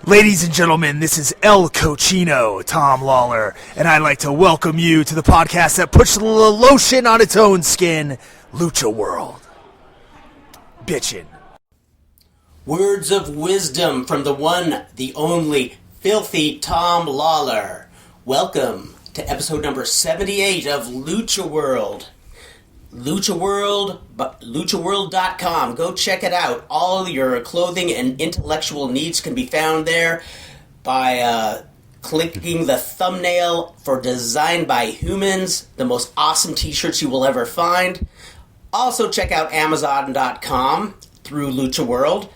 Ladies and gentlemen, this is El Cochino, Tom Lawler, and I'd like to welcome you to the podcast that puts the lotion on its own skin, LuchaWorld. Bitchin'. Words of wisdom from the one, the only, filthy Tom Lawler. Welcome to episode number 78 of LuchaWorld. LuchaWorld.com. Go check it out. All your clothing and intellectual needs can be found there by clicking the thumbnail for Designed by Humans, the most awesome t-shirts you will ever find. Also check out Amazon.com through LuchaWorld.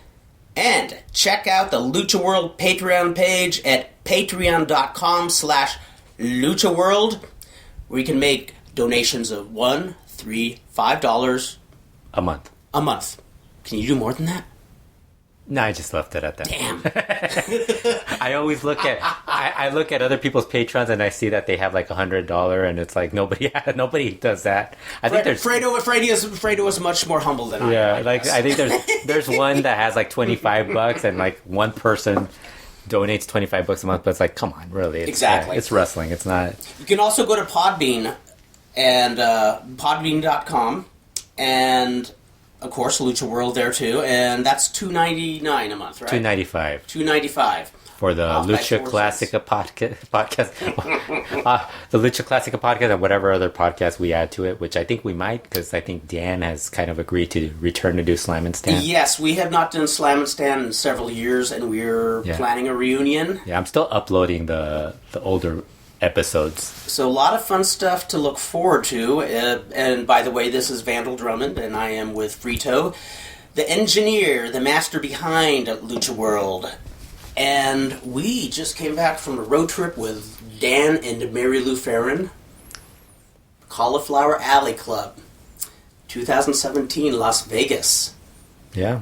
And check out the LuchaWorld Patreon page at patreon.com/LuchaWorld, where you can make donations of $1, $3, $5 a month. A month. Can you do more than that? No, I just left it at that. Damn. I always look at I look at other people's patrons and I see that they have like $100 and it's like nobody does that. I think there's Fredo is much more humble than I am. Yeah, like I think there's one that has like $25 and like one person donates $25 a month, but it's like, come on, really? Exactly. It's wrestling. It's not. You can also go to Podbean and podbean.com and of course LuchaWorld there too, and that's $2.99 a month, right? $2.95 for the Lucha Classica podcast. The Lucha Classica podcast and whatever other podcast we add to it, which I think we might, because I think Dan has kind of agreed to return to do Slam and Stand. Yes, we have not done Slam and Stand in several years, and we're planning a reunion. Yeah, I'm still uploading the older episodes. So a lot of fun stuff to look forward to. And by the way, this is Vandal Drummond, and I am with Fredo, the engineer, the master behind LuchaWorld. And we just came back from a road trip with Dan and Mary Lou Farron. Cauliflower Alley Club, 2017, Las Vegas. Yeah.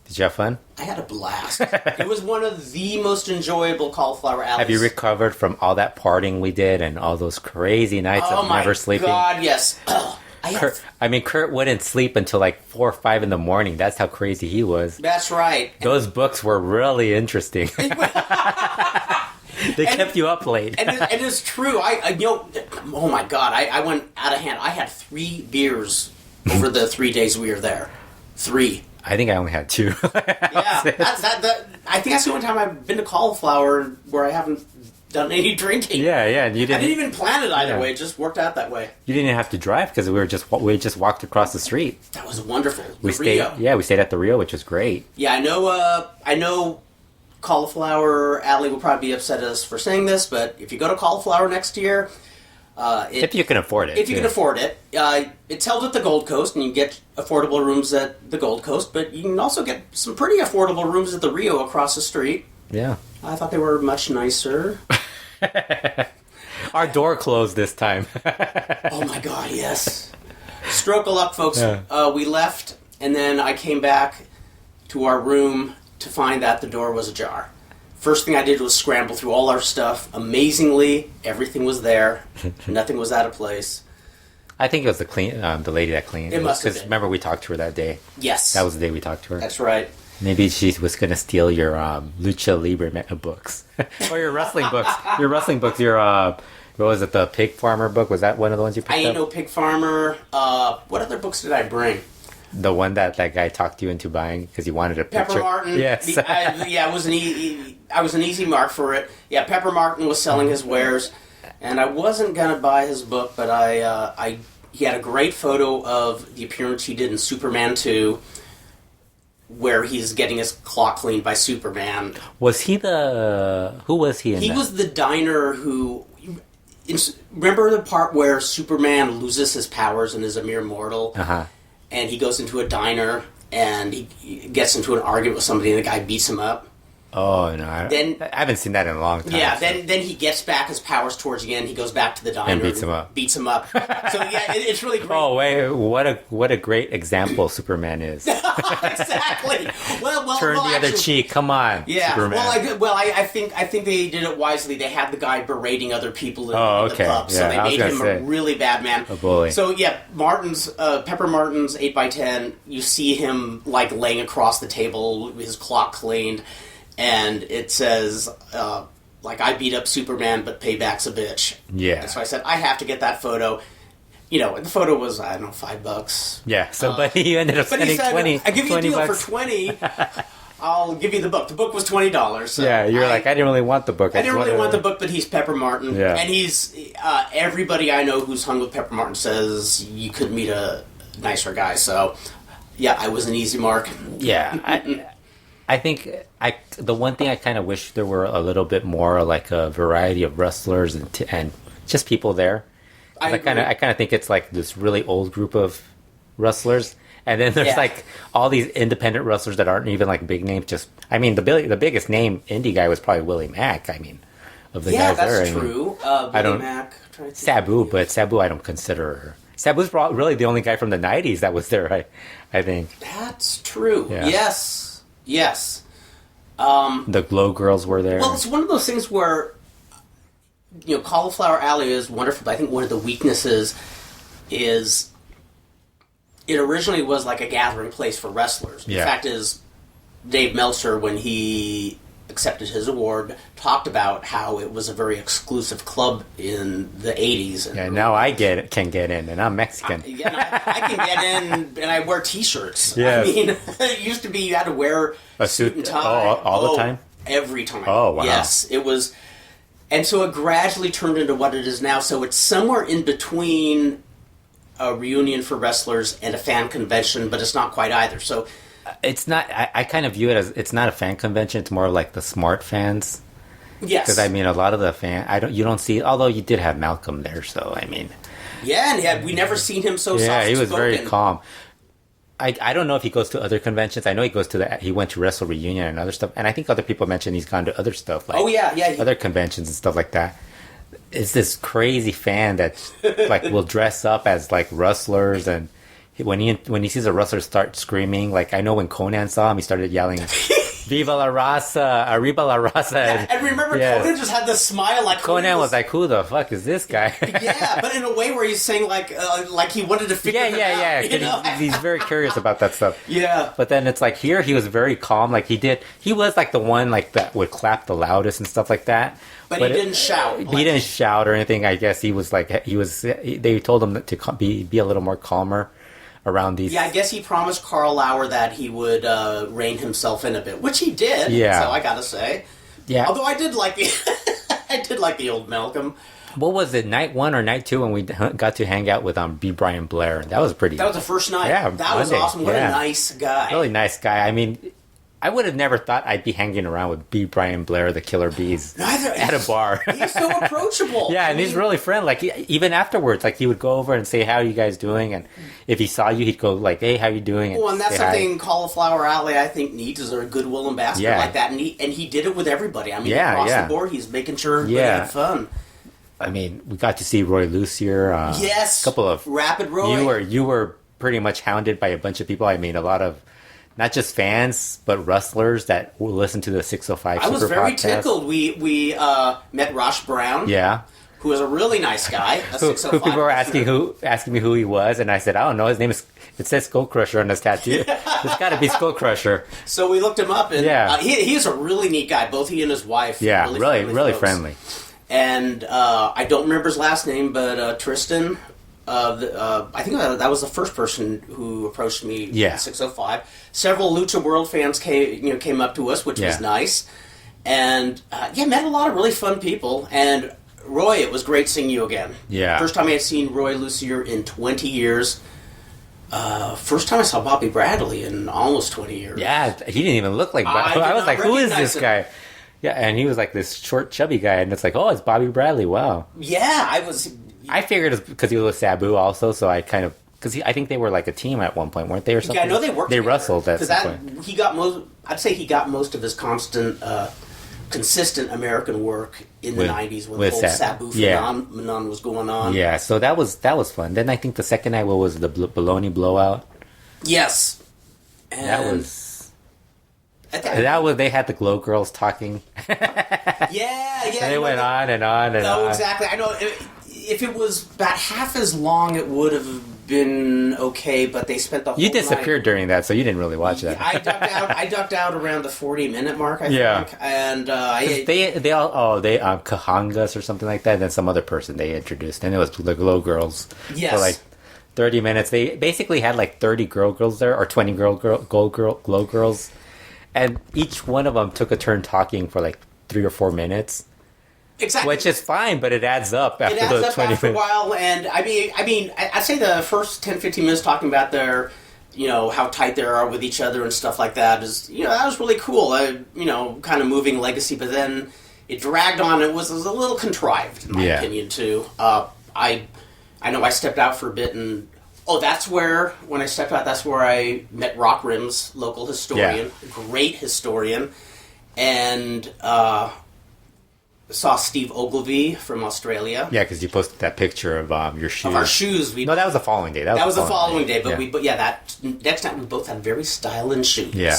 Did you have fun? I had a blast. It was one of the most enjoyable Cauliflower Alleys. Have you recovered from all that partying we did and all those crazy nights of never sleeping? Oh my God, yes. Kurt wouldn't sleep until like 4 or 5 in the morning. That's how crazy he was. That's right. Those books were really interesting. They kept you up late. And it's true. Oh my God, I went out of hand. I had 3 beers over the 3 days we were there. 3. I think I only had 2. Yeah, I think that's the only time I've been to Cauliflower where I haven't done any drinking. Yeah, and you didn't. I didn't even plan it either way. It just worked out that way. You didn't even have to drive because we just walked across the street. That was wonderful. We stayed at the Rio, which was great. Yeah, I know. Cauliflower Alley will probably be upset at us for saying this, but if you go to Cauliflower next year, if you can afford it. If you can afford it. It's held at the Gold Coast, and you get affordable rooms at the Gold Coast, but you can also get some pretty affordable rooms at the Rio across the street. Yeah. I thought they were much nicer. Our door closed this time. Oh my God, yes. Stroke of luck, folks. Yeah. We left, and then I came back to our room to find that the door was ajar. First thing I did was scramble through all our stuff. Amazingly, everything was there. Nothing was out of place. I think it was the lady that cleaned. It must have been. Because remember we talked to her that day. Yes. That was the day we talked to her. That's right. Maybe she was going to steal your lucha libre books. Or your wrestling books. Your wrestling books. Your, what was it, the Pig Farmer book? Was that one of the ones you picked up? I ain't no Pig Farmer. What other books did I bring? The one that guy talked you into buying because you wanted a picture. Pepper Martin. Yes. It was I was an easy mark for it. Yeah, Pepper Martin was selling his wares, and I wasn't going to buy his book, but he had a great photo of the appearance he did in Superman 2, where he's getting his claw cleaned by Superman. Was he who was he in He that? was the diner who... Remember the part where Superman loses his powers and is a mere mortal? Uh-huh. And he goes into a diner, and he gets into an argument with somebody, and the guy beats him up. Oh, no. I haven't seen that in a long time. Yeah, then he gets back his powers towards the end. He goes back to the diner. And beats him up. So, yeah, it's really great. Oh, wait. What a great example Superman is. Exactly. Well, Turn the other cheek. Come on, yeah. Superman. I think they did it wisely. They had the guy berating other people in the pub. So they made him a really bad man. A bully. So, yeah, Pepper Martin's 8x10, you see him, laying across the table, his clock cleaned. and it says, like, I beat up Superman, but payback's a bitch. Yeah. And so I said, I have to get that photo. You know, the photo was, I don't know, $5. Yeah, so, but he ended up spending 20 I give you a deal bucks. for 20. I'll give you the book. The book was $20. So yeah, you're like, I didn't really want the book. I didn't really want the book, but he's Pepper Martin. Yeah. And he's, everybody I know who's hung with Pepper Martin says you couldn't meet a nicer guy. So, yeah, I was an easy mark. Yeah, I think the one thing I kind of wish there were a little bit more like a variety of wrestlers and just people there. I kind of think it's like this really old group of wrestlers. And then there's like all these independent wrestlers that aren't even like big names. Just, I mean, the biggest name indie guy was probably Willie Mack. I mean, of the guys there. Yeah, that's true. Willie Mack. Sabu, but Sabu I don't consider her. Sabu's really the only guy from the 90s that was there, I think. That's true. Yeah. Yes. The Glow Girls were there. Well, it's one of those things where, you know, Cauliflower Alley is wonderful, but I think one of the weaknesses is it originally was like a gathering place for wrestlers. The fact is, Dave Meltzer, when he accepted his award, talked about how it was a very exclusive club in the 80s. Yeah, now I can get in, and I'm Mexican. I can get in, and I wear T-shirts. Yes. I mean, it used to be you had to wear a suit and tie. All the time? Every time. Oh, wow. Yes, it was. And so it gradually turned into what it is now. So it's somewhere in between a reunion for wrestlers and a fan convention, but it's not quite either. So it's not. I kind of view it as it's not a fan convention. It's more like the smart fans. Yes, because I mean, a lot of the you don't see. Although you did have Malcolm there, so I mean, and we never seen him so soft. Yeah, he was very calm. I don't know if he goes to other conventions. I know he went to Wrestle Reunion and other stuff, and I think other people mentioned he's gone to other stuff like other conventions and stuff like that. It's this crazy fan that like will dress up as like wrestlers, and when he sees a wrestler start screaming, like I know when Conan saw him, he started yelling, "Viva la raza, arriba la raza!" And remember, Conan just had this smile, like Conan was like, "Who the fuck is this guy?" Yeah, but in a way where he's saying like he wanted to figure it out. You know? He's very curious about that stuff. Yeah, but then it's like here he was very calm, like he was like the one like that would clap the loudest and stuff like that. But he didn't shout. He didn't shout or anything. I guess he was like they told him to be a little more calmer around these. Yeah, I guess he promised Karl Lauer that he would rein himself in a bit, which he did. Yeah. So I gotta say. Yeah. Although I did like the old Malcolm. What was it, night 1 or night 2 when we got to hang out with B. Brian Blair? That was pretty. That was the first night. Yeah, that was awesome. What a nice guy. Really nice guy. I mean, I would have never thought I'd be hanging around with B. Brian Blair, the Killer Bees, at a bar. He's so approachable. Yeah, and he's really friendly. Like even afterwards, like he would go over and say, "How are you guys doing?" And if he saw you, he'd go like, "Hey, how you doing?" And that's something Cauliflower Alley I think needs is a goodwill ambassador like that, and he did it with everybody. I mean, across the board, he's making sure everybody had fun. I mean, we got to see Roy Lucier. Yes, a couple of Rapid Roy. You were pretty much hounded by a bunch of people. I mean, a lot of. Not just fans, but wrestlers that will listen to the 605 I was very podcast. tickled. We met Rosh Brown. Yeah. Who was a really nice guy. Who people were asking me who he was, and I said, I don't know. His name is. It says Skull Crusher on his tattoo. It's got to be Skull Crusher. So we looked him up, and he's a really neat guy. Both he and his wife. Yeah, really friendly. And I don't remember his last name, but Tristan. I think that was the first person who approached me. Yeah. 605. Several LuchaWorld fans came up to us, which was nice, and met a lot of really fun people. And Roy, it was great seeing you again. Yeah. First time I had seen Roy Lucier in 20 years. First time I saw Bobby Bradley in almost 20 years. Yeah, he didn't even look like Bobby. I was like, who is this guy? Yeah, and he was like this short, chubby guy, and it's like, oh, it's Bobby Bradley. Wow. Yeah, I figured it was because he was with Sabu also, so I kind of... Because I think they were like a team at one point, weren't they, or something? Yeah, I know they worked They together. wrestled at some point. He got I'd say he got most of his consistent American work in the 90s when the whole Sabu phenomenon was going on. Yeah, so that was fun. Then I think the second night, what was the Bologna Blowout? Yes. And that was they had the Glow Girls talking. Yeah. And they went on and on and on. Exactly. I know. if it was about half as long, it would have been okay. But they spent the whole You disappeared during that, so you didn't really watch that. I ducked out around the 40-minute mark. I think, and they Kahangas or something like that, and then some other person they introduced, and it was the Glow Girls for like 30 minutes. They basically had like 30 girls there, or 20 Glow Girls, and each one of them took a turn talking for like 3 or 4 minutes. Exactly. Which is fine, but it adds up after the 20 minutes. A while, and I mean, I'd say the first 10, 15 minutes talking about their, how tight they are with each other and stuff like that is, that was really cool. Kind of moving legacy, but then it dragged on. It was a little contrived, in my opinion, too. I know I stepped out for a bit, and that's where I met Rock Rim's local historian, great historian, and saw Steve Ogilvy from Australia. Yeah, because you posted that picture of your shoes. Of our shoes. No, that was the following day. That was the following day. But that next time we both had very styling shoes. Yeah,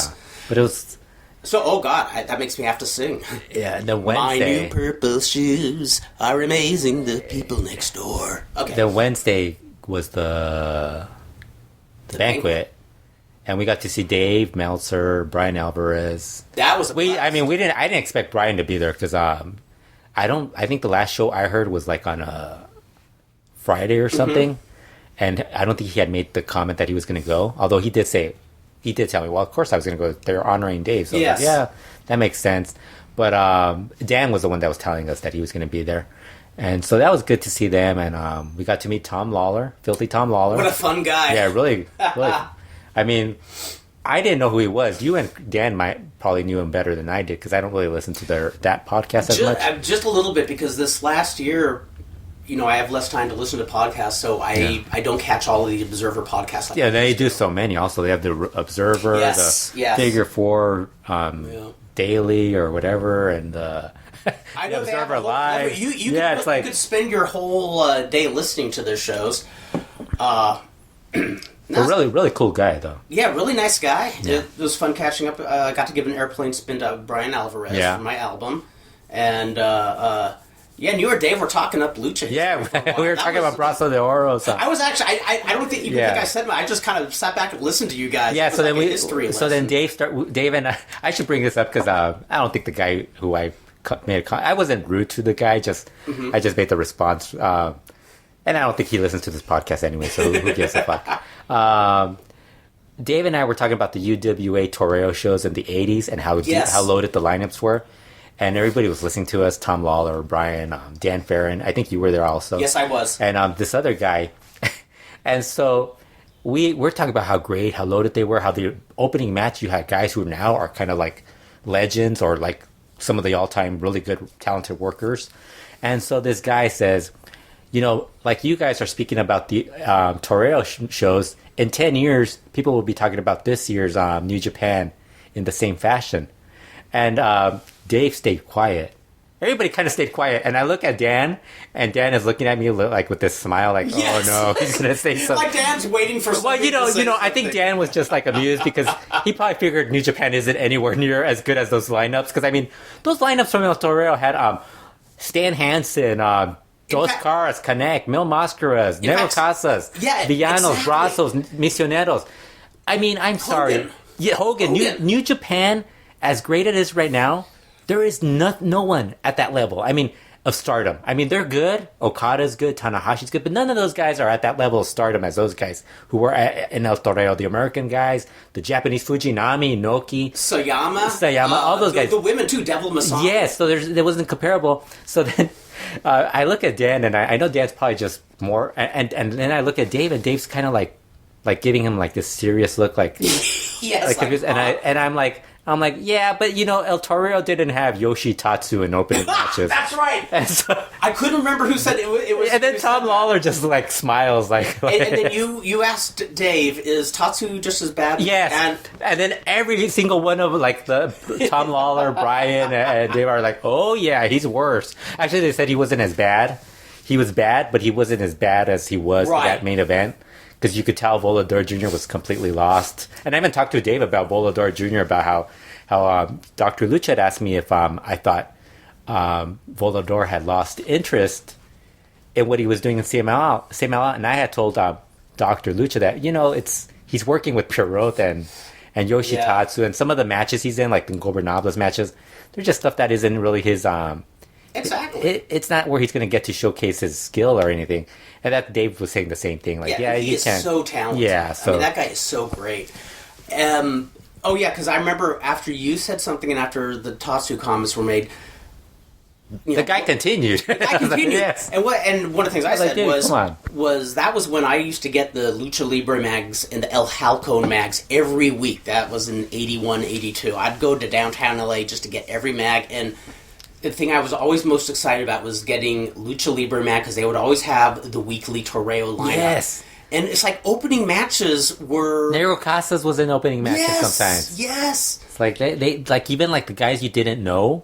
but it was. So, that makes me have to sing. Yeah, the Wednesday. My new purple shoes are amazing. The people next door. Okay. The Wednesday was the banquet. And we got to see Dave Meltzer, Brian Alvarez. That was I didn't expect Brian to be there because I think the last show I heard was like on a Friday or something, and I don't think he had made the comment that he was going to go. Although he did tell me, well, of course I was going to go. They're honoring Dave, so yes. Yeah, that makes sense. But Dan was the one that was telling us that he was going to be there, and so that was good to see them. And we got to meet Tom Lawler, Filthy Tom Lawler. What a fun guy! Yeah, really. I mean, I didn't know who he was. You and Dan probably knew him better than I did because I don't really listen to that podcast as much. Just a little bit because this last year, I have less time to listen to podcasts, so I don't catch all of the Observer podcasts. Yeah, they do so many. Also, they have the Observer, the Figure 4 Daily or whatever, and the Observer Live. You could spend your whole day listening to their shows. A really, really cool guy, though. Yeah, really nice guy. Yeah. It was fun catching up. I got to give an airplane spin to Brian Alvarez for my album. And, you or Dave were talking up lucha. Yeah, we were talking about Brazo de Oro. So. I was actually, I don't think think I said much. I just kind of sat back and listened to you guys. Yeah, so then Dave and I should bring this up because I don't think the guy who I made a comment, I wasn't rude to the guy, I just made the response. And I don't think he listens to this podcast anyway, so who gives a fuck? Dave and I were talking about the UWA Toreo shows in the 80s and how loaded the lineups were. And everybody was listening to us, Tom Lawler, Brian, Dan Farron. I think you were there also. Yes, I was. And this other guy. And so we're talking about how loaded they were, how the opening match you had guys who now are kind of like legends or like some of the all-time really good, talented workers. And so this guy says, like you guys are speaking about the Toreo shows, in 10 years, people will be talking about this year's New Japan in the same fashion. And Dave stayed quiet. Everybody kind of stayed quiet. And I look at Dan, and Dan is looking at me like with this smile, like, oh no, he's going to say something. Like Dan's waiting for something. Well, I think Dan was just like amused because he probably figured New Japan isn't anywhere near as good as those lineups. Because, I mean, those lineups from El Toreo had Stan Hansen, Dos Caras, Connect, Mil Mascaras, Nero Casas, Villanos, Brazos, Misioneros. I mean, I'm sorry. Yeah, Hogan. New Japan, as great as it is right now, there is no one at that level. I mean, of stardom. I mean, they're good. Okada's good. Tanahashi's good. But none of those guys are at that level of stardom as those guys who were in El Toreo. The American guys, the Japanese Fujinami, Inoki. Sayama, all those guys. The women, too. Devil Masaki. Yes, so there wasn't comparable. So then I look at Dan, and I know Dan's probably just more. And then I look at Dave, and Dave's kind of like giving him like this serious look, like yes, and I'm like, yeah, but El Toreo didn't have Yoshitatsu in opening matches. That's right. And so, I couldn't remember who said it was. And then Tom Lawler just like smiles, like. And then you asked Dave, "Is Tatsu just as bad?" Yes. And then every single one of like the Tom Lawler, Brian, and Dave are like, "Oh yeah, he's worse." Actually, they said he wasn't as bad. He was bad, but he wasn't as bad as he was at that main event. Because you could tell Volador Jr. was completely lost. And I even talked to Dave about Volador Jr. about how Dr. Lucha had asked me if I thought Volador had lost interest in what he was doing in CMLL, and I had told Dr. Lucha that he's working with Pierrot and Yoshitatsu, and some of the matches he's in, like the Gobernables matches, they're just stuff that isn't really his. Exactly. It's not where he's going to get to showcase his skill or anything. And that Dave was saying the same thing. Like, he is so talented. Yeah, so I mean, that guy is so great. Oh yeah, because I remember after you said something and after the Tatsu comments were made, the guy continued. Yes. And one of the things I said dude, was that was when I used to get the Lucha Libre mags and the El Halcon mags every week. That was in 81, 82. I'd go to downtown LA just to get every mag, and the thing I was always most excited about was getting Lucha Libre mag because they would always have the weekly Toreo lineup. Yes. And it's like opening matches were... Negro Casas was in opening matches sometimes. Yes. It's like they like even like the guys you didn't know.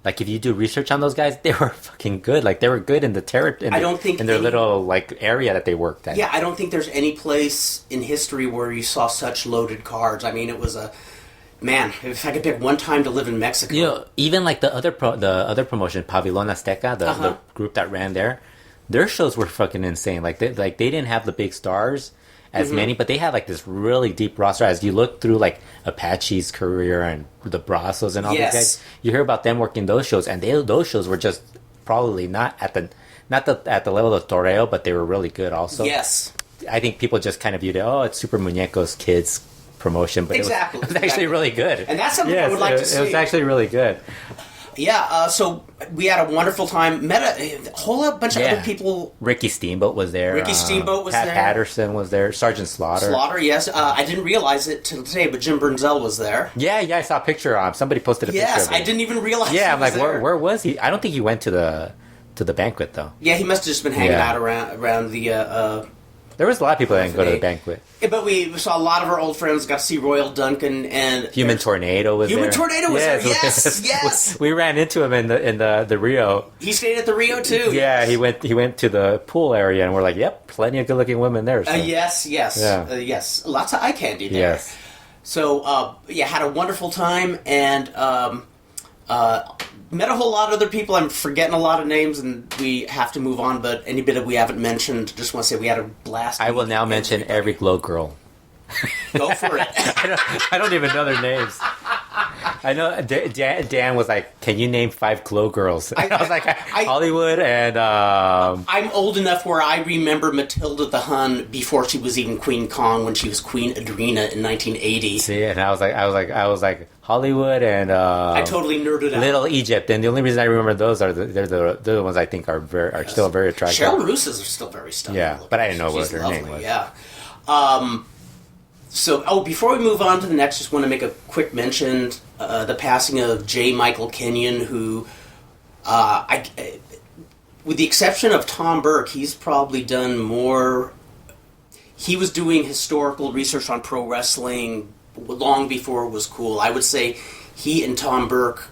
Like if you do research on those guys, they were fucking good. Like they were good in the territory. In their little like area that they worked at. Yeah, I don't think there's any place in history where you saw such loaded cards. I mean, it was man, if I could pick one time to live in Mexico. Even like the other promotion, Pavilion Azteca, the group that ran there, their shows were fucking insane. Like they didn't have the big stars as many, but they had like this really deep roster. As you look through like Apache's career and the Brazos and all these guys, you hear about them working those shows, and those shows were just probably not at the level of Toreo, but they were really good also. Yes. I think people just kind of viewed it, it's Super Muñecos Kids promotion, but it was actually really good. And that's something I would like to see. It was actually really good. Yeah, so we had a wonderful time. Met a whole bunch of other people. Ricky Steamboat was there. Pat there. Patterson was there. Sergeant Slaughter. Yes. I didn't realize it till today, but Jim Brunzell was there. Yeah, I saw a picture of him. Somebody posted a picture of him. Yes, I didn't even realize I'm like, there. Where was he? I don't think he went to the banquet, though. Yeah, he must have just been hanging out around the... There was a lot of people that didn't go to the banquet. Yeah, but we saw a lot of our old friends. Got to see Royal Duncan and Human Tornado was there. Human Tornado was there. Yes. We ran into him in the Rio. He stayed at the Rio too. Yeah, he went to the pool area, and we're like, yep, plenty of good-looking women there. So. Yes. Yes, lots of eye candy there. Yes. So had a wonderful time and. Met a whole lot of other people. I'm forgetting a lot of names, and we have to move on. But any bit that we haven't mentioned, just want to say we had a blast. I will now mention every Glow Girl. Go for it. I don't even know their names. I know Dan was like, "Can you name 5 Glow Girls?" I was like, Hollywood and. I'm old enough where I remember Matilda the Hun before she was even Queen Kong, when she was Queen Adrena in 1980. See, and I was like Hollywood and. I totally nerded out. Little Egypt, and the only reason I remember those are they're the ones I think are still very attractive. Cheryl Roos's are still very stunning. Yeah, but I didn't know what She's her lovely, name was. Yeah. So, before we move on to the next, just want to make a quick mention, the passing of J. Michael Kenyon, who, with the exception of Tom Burke, he's probably done more. He was doing historical research on pro wrestling long before it was cool. I would say he and Tom Burke,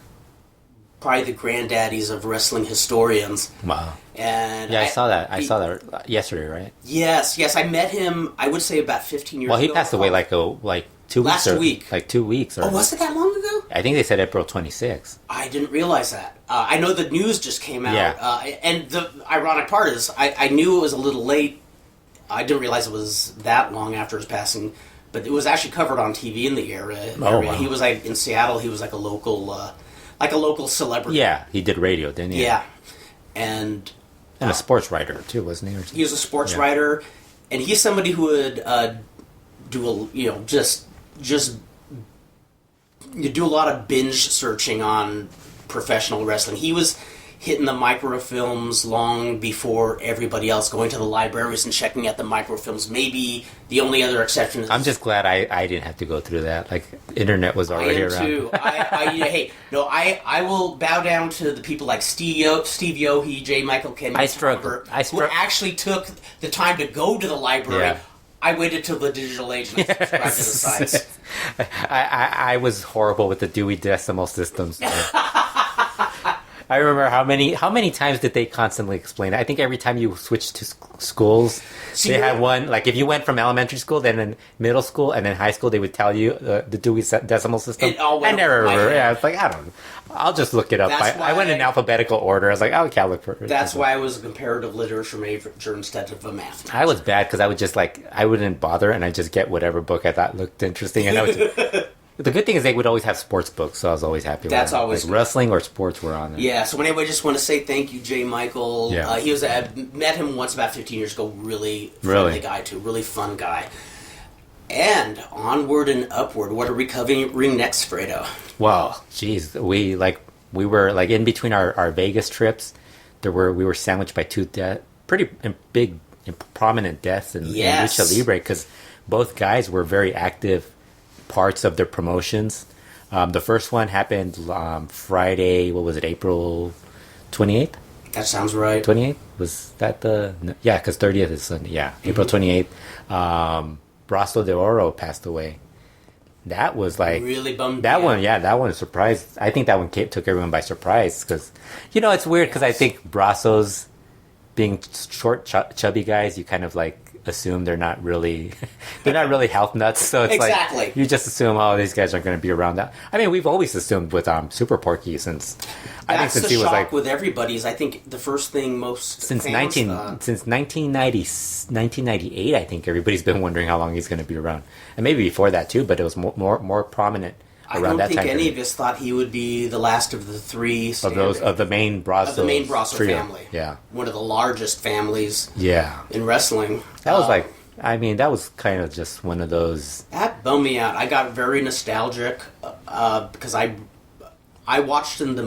probably the granddaddies of wrestling historians. Wow. And I saw that. I saw that yesterday, right? Yes. I met him, I would say, about 15 years ago. Well, he passed away like 2 weeks. Last week. Like 2 weeks. Oh, was it that long ago? I think they said April 26th. I didn't realize that. I know the news just came out. Yeah. And the ironic part is, I knew it was a little late. I didn't realize it was that long after his passing. But it was actually covered on TV in the area. Oh, wow. He was like in Seattle. He was like a local celebrity. Yeah, he did radio, didn't he? Yeah, and a sports writer too, wasn't he? He was a sports writer, and he's somebody who would do a lot of binge searching on professional wrestling. He was hitting the microfilms long before everybody else, going to the libraries and checking out the microfilms. Maybe the only other exception is... I'm just glad I didn't have to go through that. Like, internet was already around. I am too. I will bow down to the people like Steve Yohe, J. Michael Kenyon, who actually took the time to go to the library. Yeah. I waited till the digital age and I subscribed to the sites. I was horrible with the Dewey Decimal Systems. I remember how many times did they constantly explain it? I think every time you switched to schools, they had one. Like if you went from elementary school, then in middle school, and then high school, they would tell you the Dewey Decimal System. It all went I never over my remember. head. Yeah, it's like I don't know. I'll just look it up. I went in alphabetical order. I was like, oh, okay, I'll look for it. That's why I was a comparative literature major instead of a math major. I was bad because I would just I wouldn't bother, and I just get whatever book I thought looked interesting, and I would. The good thing is they would always have sports books, so I was always happy with That's that. always like wrestling or sports were on there. Yeah, so anyway, I just want to say thank you, J. Michael. Yeah. I met him once about 15 years ago. Really friendly guy, too. Really fun guy. And onward and upward. What are we covering next, Fredo? Well, geez, we were like in between our Vegas trips. We were sandwiched by two pretty big, prominent deaths in Lucha Libre because both guys were very active parts of their promotions. The first one happened Friday. What was it? April 28th. That sounds right. 28th was that the yeah? Because 30th is Sunday. Yeah, April 28th. Brazo de Oro passed away. That was like really bummed. That one, yeah, that one surprised. I think that one took everyone by surprise because it's weird because I think Brazo's being short, chubby guys, you kind of like assume they're not really health nuts. So it's like you just assume, oh, these guys aren't going to be around. That I mean, we've always assumed with Super Porky since That's he was shock with everybody. Is I think the first thing since 1998, I think everybody's been wondering how long he's going to be around, and maybe before that too. But it was more prominent. I don't think any of us thought he would be the last of the three of the main Brazo trio. family. Yeah, one of the largest families. Yeah, in wrestling. That was that was kind of just one of those. That bummed me out. I got very nostalgic because I watched them the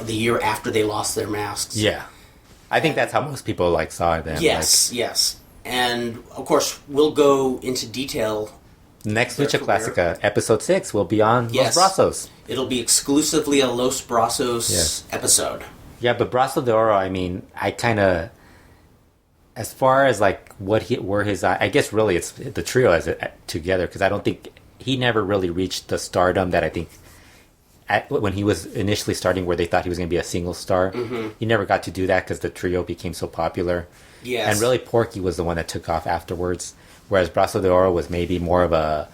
year after they lost their masks. Yeah, I think that's how most people saw them. Yes, and of course we'll go into detail. Next Lucha Classica, episode 6, will be on Los Brazos. It'll be exclusively a Los Brazos episode. Yeah, but Brazo de Oro, I mean, I kind of, as far as were his, I guess really it's the trio as together, because I don't think he never really reached the stardom that I think when he was initially starting, where they thought he was going to be a single star. Mm-hmm. He never got to do that because the trio became so popular. Yes. And really Porky was the one that took off afterwards. Whereas Brazo de Oro was maybe more of a,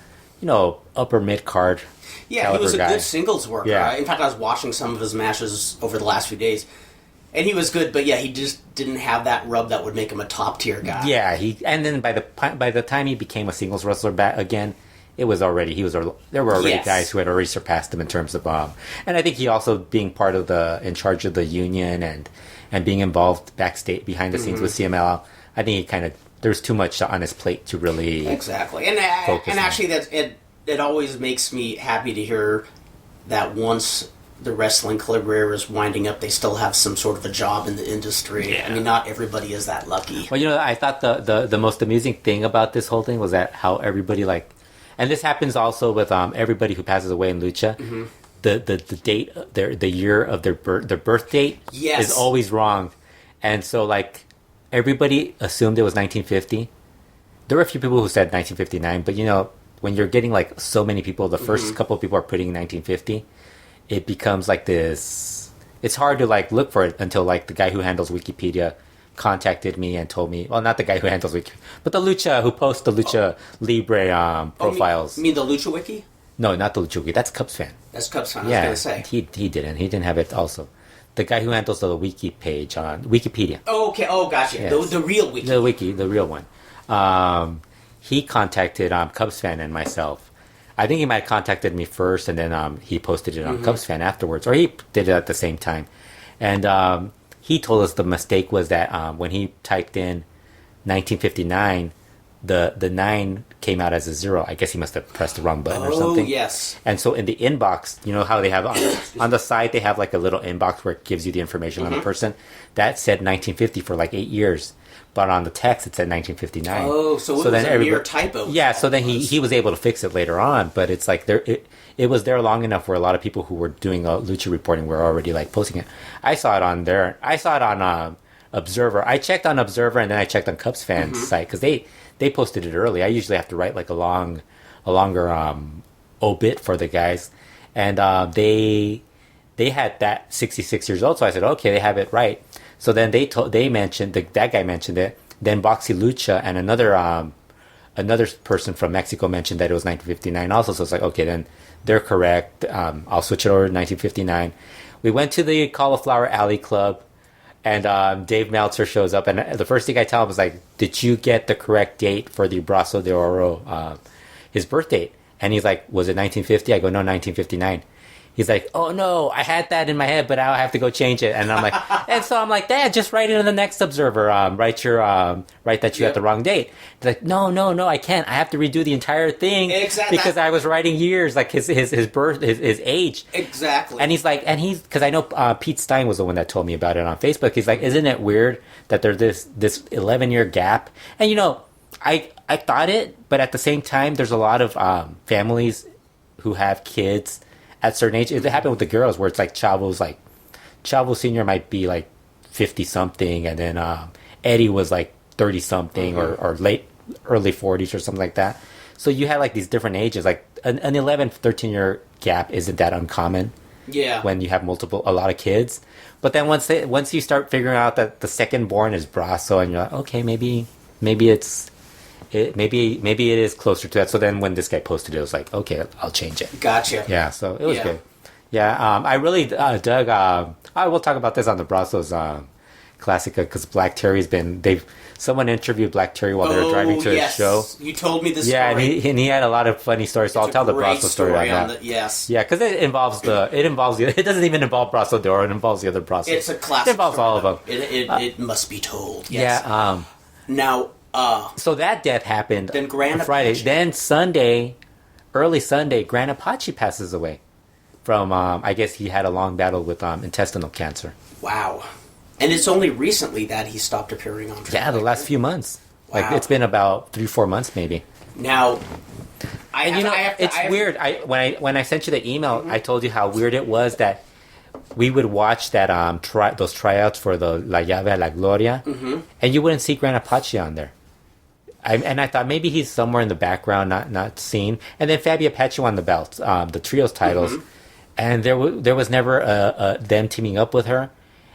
upper mid-card Yeah, he was a guy. Good singles worker. Yeah. In fact, I was watching some of his matches over the last few days, and he was good, but yeah, he just didn't have that rub that would make him a top-tier guy. Yeah, and then by the time he became a singles wrestler again, there were already guys who had already surpassed him in terms of and I think he also being part of in charge of the union and being involved backstage behind the scenes with CMLL, I think he kind of. There's too much on his plate to really and actually that it always makes me happy to hear that once the wrestling career is winding up, they still have some sort of a job in the industry. Yeah. I mean, not everybody is that lucky. Well, I thought the most amusing thing about this whole thing was that how everybody and this happens also with everybody who passes away in lucha. Mm-hmm. The date, the year of their birth date is always wrong, and so everybody assumed it was 1950. There were a few people who said 1959, but when you're getting so many people, the first couple of people are putting 1950, it becomes this. It's hard to look for it until the guy who handles Wikipedia contacted me and told me. Well, not the guy who handles Wikipedia, but the Lucha who posts the Lucha Libre profiles. You mean the Lucha Wiki? No, not the Lucha Wiki. That's Cubs fan. That's Cubs fan. I was going to say he didn't. He didn't have it also. The guy who handles the wiki page on Wikipedia. Oh, okay. Oh, gotcha. Yes. The real wiki. The real one. He contacted Cubs fan and myself. I think he might have contacted me first, and then he posted it on Cubs fan afterwards, or he did it at the same time. And he told us the mistake was that when he typed in 1959, the 9 came out as a 0. I guess he must have pressed the wrong button or something. Oh, yes. And so in the inbox, how they have on the side, they have a little inbox where it gives you the information on the person. That said 1950 for 8 years. But on the text, it said 1959. Oh, so it was a mere typo. Yeah, so then he was able to fix it later on. But it's it was there long enough where a lot of people who were doing lucha reporting were already posting it. I saw it on there. I saw it on Observer. I checked on Observer, and then I checked on Cubs fans' site because they posted it early. I usually have to write a longer obit for the guys, and they they had that 66 years old. So I said, okay, they have it right. So then they mentioned, that guy mentioned it. Then Boxy Lucha and another person from Mexico mentioned that it was 1959 also. So it's like, okay, then they're correct. I'll switch it over to 1959. We went to the Cauliflower Alley Club, and Dave Meltzer shows up. And the first thing I tell him was like, did you get the correct date for the Brazo de Oro, his birth date? And he's like, was it 1950? I go, no, 1959. He's like, oh no, I had that in my head, but I have to go change it. And I'm like, and so I'm like, Dad, just write it in the next Observer. Write that you had the wrong date. He's like, no, I can't. I have to redo the entire thing because I was writing years, like his birth, his age. Exactly. And he's like, because I know Pete Stein was the one that told me about it on Facebook. He's like, isn't it weird that there's this 11-year gap? And I thought it, but at the same time, there's a lot of families who have kids at certain age. It happened with the girls where it's like Chavo Senior might be like 50 something, and then Eddie was like 30 something or early 40s or something like that. So you had like these different ages. Like an 11-13 year gap isn't that uncommon. Yeah. When you have a lot of kids, but then once you start figuring out that the second born is Brazo, and you're like, okay, maybe it is closer to that. So then when this guy posted it, I was like, okay, I'll change it. Gotcha. Yeah, so it was good. Yeah, I really dug. I will talk about this on the Brazos Classica because Black Terry's someone interviewed Black Terry while they were driving to a show. You told me this. Yeah, story. and he had a lot of funny stories. So I'll tell the Brazo story on that. Yes. Yeah, because it doesn't even involve Brazo Doro. It involves the other Brazos. It's a classic. It involves all of them. It must be told. Yes. Yeah. Now. So that death happened then Gran Friday. Apache. Then early Sunday, Gran Apache passes away from, I guess he had a long battle with intestinal cancer. Wow. And it's only recently that he stopped appearing on Yeah, the last few months. Wow. Like, it's been about 3-4 months maybe. Now, it's weird. When I sent you the email, I told you how weird it was that we would watch that those tryouts for the La Llave a la Gloria, and you wouldn't see Gran Apache on there. And I thought maybe he's somewhere in the background, not seen. And then Fabi Apache won the belts, the trios titles, and there was never them teaming up with her.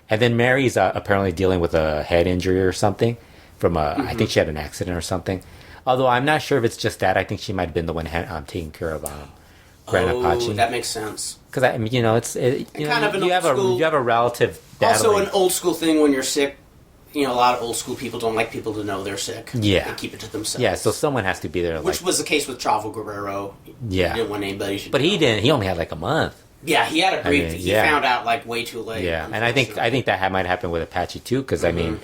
And then Mary's apparently dealing with a head injury or something from I think she had an accident or something. Although I'm not sure if it's just that. I think she might have been the one taking care of Gran Apache. That makes sense. Because you have a relative battling. Also, an old school thing when you're sick. A lot of old school people don't like people to know they're sick. Yeah. They keep it to themselves. Yeah, so someone has to be there. Which was the case with Chavo Guerrero. Yeah. He didn't want anybody to But know. he didn't. He only had like a month. Yeah, he had a brief. He found out like way too late. Yeah, and I think that might happen with Apache too, because I mean,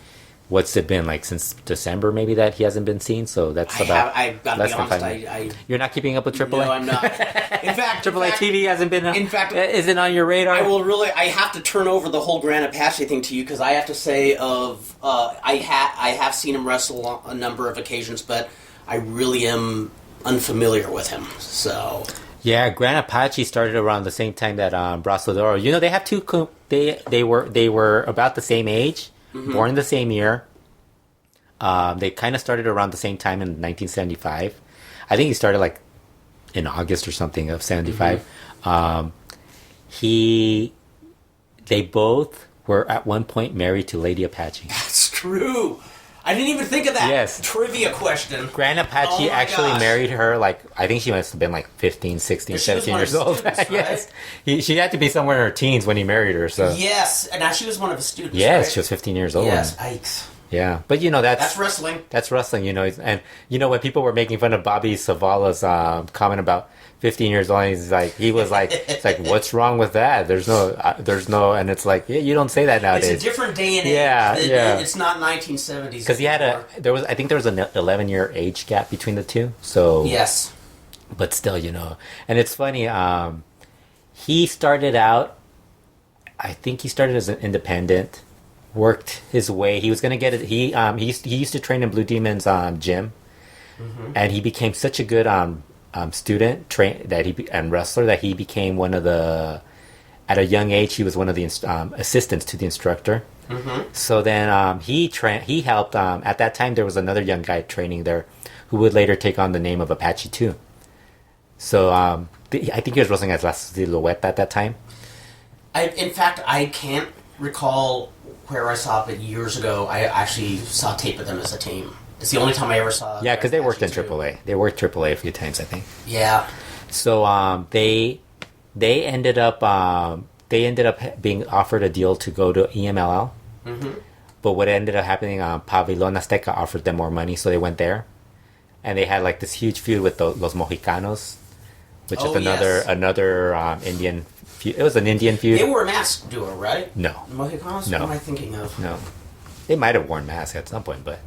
what's it been like since December maybe that he hasn't been seen? So that's I've got to be honest. You're not keeping up with AAA? No, I'm not. In fact, AAA TV hasn't been. In fact, isn't on your radar. I have to turn over the whole Gran Apache thing to you because I have to say I have seen him wrestle on a number of occasions, but I really am unfamiliar with him. So. Yeah, Gran Apache started around the same time that Brazo de Oro. They have two. They were about the same age, born in the same year. They kind of started around the same time in 1975. I think he started like in August or something of 75. They both were at one point married to Lady Apache. That's true. I didn't even think of that. Yes. Trivia question. Gran Apache actually married her, like, I think she must have been like 15, 16, 17 years old. Students, yes. She had to be somewhere in her teens when he married her. So. Yes. And now she was one of his students. Yes, right? she was 15 years old. Yes, Ikes. Yeah. But, that's wrestling. That's wrestling, and, when people were making fun of Bobby Savala's comment about 15 years old, it's like, what's wrong with that? There's no, and it's like, yeah, you don't say that nowadays. It's a different day and age. Yeah. It's not 1970s. Because I think there was an 11-year age gap between the two. So yes, but still, and it's funny. He started out. I think he started as an independent, worked his way. He was going to get it. He used to train in Blue Demon's gym, and he became such a good student and wrestler that he became one of the. At a young age, he was one of the assistants to the instructor. So then he helped. At that time, there was another young guy training there, who would later take on the name of Apache too. So I think he was wrestling as La Silhouette at that time. In fact, I can't recall where I saw it, but years ago, I actually saw tape of them as a team. It's the only time I ever saw. Yeah, because they worked in Apache AAA. They worked AAA a few times, I think. Yeah. So they ended up being offered a deal to go to EMLL. Mm-hmm. But what ended up happening, Pabellon Azteca offered them more money, so they went there, and they had like this huge feud with Los Mojicanos, which is another Indian feud. It was an Indian feud. They were a mask duo, right? No. The Mojicanos? No. What am I thinking of? No. They might have worn masks at some point, but...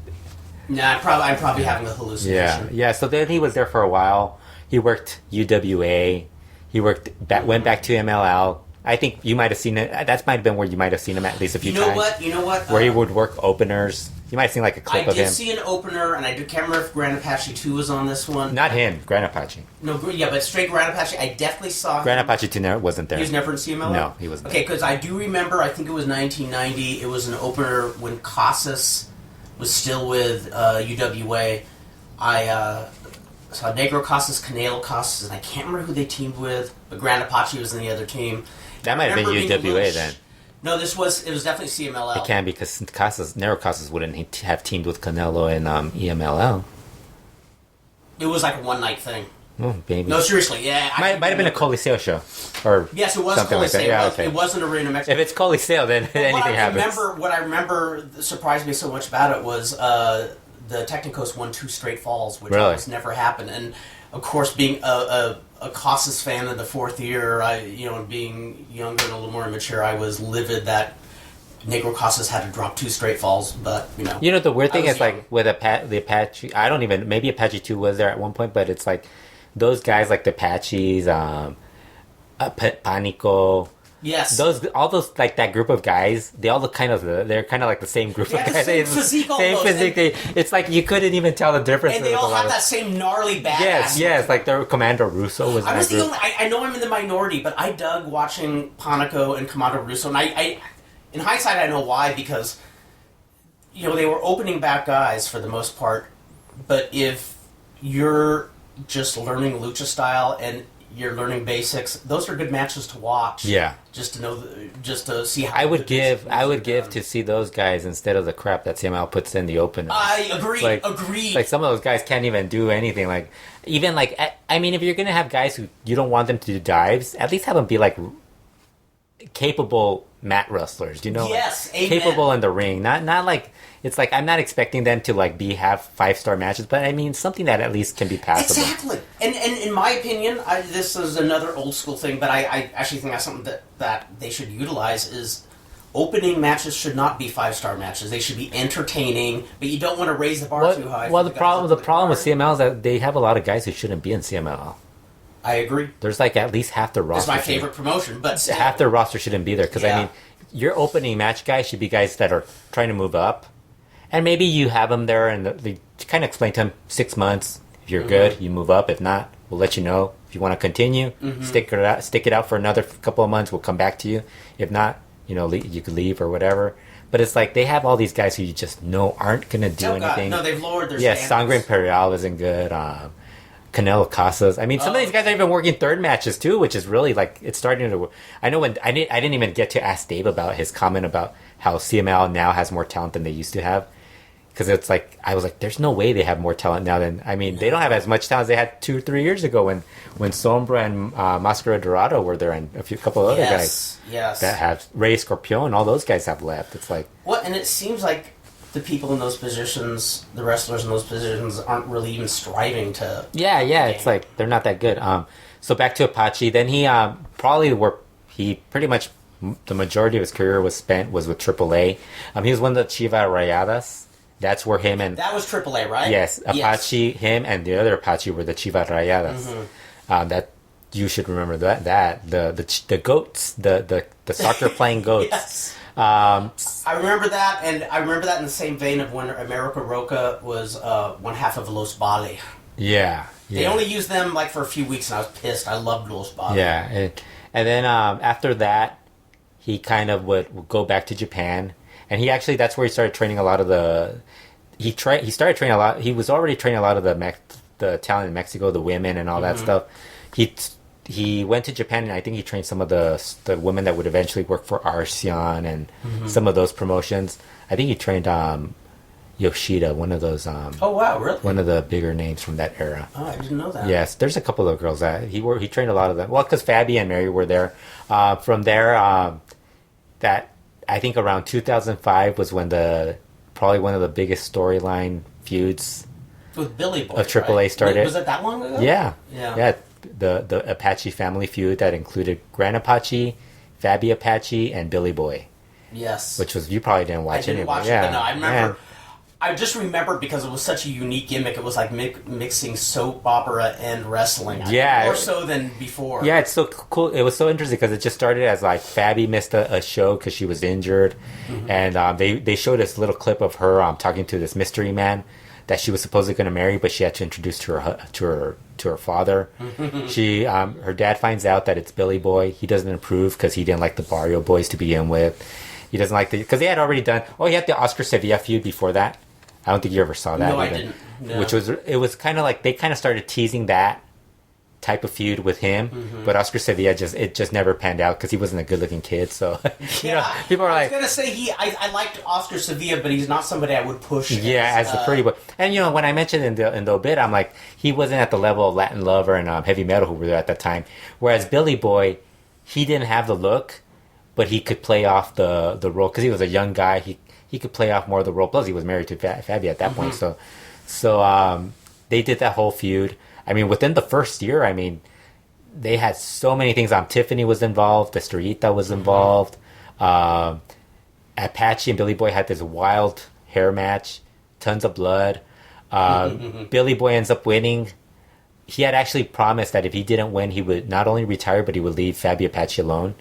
Nah, I'm probably having a hallucination. Yeah. So then he was there for a while. He worked UWA. He went back to MLL. I think you might have seen it. That might have been where you might have seen him at least a few times. You know what? Where he would work openers. You might have seen like a clip of him. I did see an opener, and I can't remember if Gran Apache 2 was on this one. Not him, Gran Apache. No, yeah, but straight Gran Apache, I definitely saw Gran him. Apache 2 wasn't there. He was never in CMLL? No, he wasn't Okay, because I do remember, I think it was 1990, it was an opener when Casas was still with UWA. I saw Negro Casas, Canelo Casas, and I can't remember who they teamed with, but Gran Apache was in the other team. That might have been UWA then. No, it was definitely CMLL. It can, because Negro Casas wouldn't have teamed with Canelo and EMLL. It was like a one-night thing. Oh, maybe. No, seriously, yeah. Might have been a Coliseo show. Or yes, it was something Coliseo. like that. Yeah, okay. It wasn't Arena Mexico. If it's Coliseo, then anything happens. What I remember that surprised me so much about it was the Technicos won 2 straight falls, which almost never happened. And, of course, being a Casas fan in the 4th year, and being younger and a little more immature, I was livid that Negro Casas had to drop 2 straight falls. But, the weird thing is, young. Like, with the Apache, maybe Apache 2 was there at one point, but it's like, those guys like the Apaches, Panico, yes, all those like that group of guys, they're kind of like the same group of guys. Same physique, It's like you couldn't even tell the difference. And they all have that same gnarly badass. Yes, like their Commander Russo was. I was the only. I know I'm in the minority, but I dug watching Panico and Commander Russo, and I in hindsight, I know why, because they were opening back guys for the most part. But if you're just learning lucha style and you're learning basics, those are good matches to watch. Yeah, just to see how I would give to see those guys instead of the crap that CML puts in the opener. I agree. Agreed. Like some of those guys can't even do anything. Like even like if you're gonna have guys who you don't want them to do dives, at least have them be like capable mat wrestlers. Yes, like, capable in the ring. Not like. It's like, I'm not expecting them to like have 5-star matches, but something that at least can be passable. Exactly. And in my opinion, this is another old school thing, but I actually think that's something that they should utilize is opening matches should not be 5-star matches. They should be entertaining, but you don't want to raise the bar too high. Well, the problem with CML is that they have a lot of guys who shouldn't be in CML. I agree. There's like at least half the roster. It's my favorite promotion, but still. Half their roster shouldn't be there because your opening match guys should be guys that are trying to move up. And maybe you have them there and they kind of explain to them 6 months. If you're good, you move up. If not, we'll let you know. If you want to continue, stick it out for another couple of months. We'll come back to you. If not, you could leave or whatever. But it's like they have all these guys who you just know aren't going to do anything. No, they've lowered their standards. Yes, Sangre Imperial isn't good. Canelo Casas. Some of these guys are even working third matches too, which is really like it's starting to. I know when I didn't even get to ask Dave about his comment about how CML now has more talent than they used to have. Because it's like, I was like, there's no way they have more talent now than, they don't have as much talent as they had 2 or 3 years ago when Sombra and Mascara Dorado were there and couple of other guys that have Rey Scorpion, all those guys have left. It's like... And it seems like the people in those positions, the wrestlers in those positions aren't really even striving to... Yeah, it's like, they're not that good. So back to Apache, then he pretty much, the majority of his career was with AAA. He was one of the Chivas Rayadas. That's where him and... That was AAA, right? Yes. Apache, him, and the other Apache were the Chivas Rayadas. Mm-hmm. That you should remember that. The goats, the soccer playing goats. Yes. I remember that, and I remember that in the same vein of when America Roca was one half of Los Bale. Yeah. They only used them like for a few weeks, and I was pissed. I loved Los Bale. Yeah. And then after that, he kind of would go back to Japan. And that's where he started training a lot of he started training a lot. He was already training a lot of the talent in Mexico, the women and all that stuff. He he went to Japan, and I think he trained some of the women that would eventually work for Arsion and some of those promotions. I think he trained Yoshida, one of those. Oh wow, really? One of the bigger names from that era. Oh, I didn't know that. Yes, there's a couple of girls that he trained a lot of them. Well, because Fabi and Mary were there. From there, that I think around 2005 was when probably one of the biggest storyline feuds with Billy Boy of AAA started. Wait, was it that long ago? Yeah. Yeah. The Apache family feud that included Gran Apache, Fabi Apache, and Billy Boy. Yes. Which was, you probably didn't watch it. I didn't watch it, but no, I remember. I just remember because it was such a unique gimmick. It was like mixing soap opera and wrestling. Yeah. More so than before. Yeah, it's so cool. It was so interesting because it just started as like Fabi missed a show because she was injured. And they showed this little clip of her talking to this mystery man that she was supposedly going to marry, but she had to introduce to her father. She her dad finds out that it's Billy Boy. He doesn't approve because he didn't like the Barrio Boys to begin with. He doesn't like because they had already done. Oh, he had the Oscar Sevilla feud before that. I don't think you ever saw that. No, I didn't. No. It was kind of like they kind of started teasing that type of feud with him, but Oscar Sevilla just never panned out because he wasn't a good looking kid. So people are like, I was gonna say I liked Oscar Sevilla, but he's not somebody I would push. Yeah, as the pretty boy. And when I mentioned in the obit, I'm like, he wasn't at the level of Latin Lover and Heavy Metal who were there at that time. Whereas Billy Boy, he didn't have the look, but he could play off the role because he was a young guy. He could play off more of the role. Plus, he was married to Fabi at that point. So they did that whole feud. I mean, within the first year, I mean, they had so many things. Tiffany was involved. Estrellita was involved. Apache and Billy Boy had this wild hair match. Tons of blood. Billy Boy ends up winning. He had actually promised that if he didn't win, he would not only retire, but he would leave Fabi Apache alone.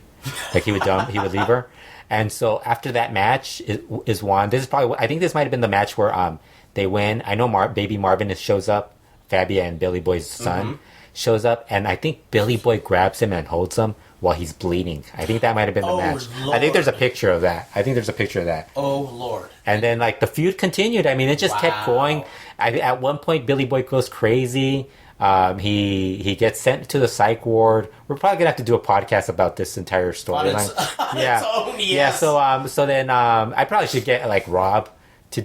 Like he would leave her. And so after that match is won. This is probably, I think this might have been the match where they win. I know baby Marvin shows up. Fabi and Billy Boy's son shows up, and I think Billy Boy grabs him and holds him while he's bleeding. I think that might have been the match. Lord. I think there's a picture of that. Oh, Lord. And then like the feud continued. I mean, it just kept going. At one point, Billy Boy goes crazy. He gets sent to the psych ward. We're probably gonna have to do a podcast about this entire storyline. Yeah. So then I probably should get like Rob to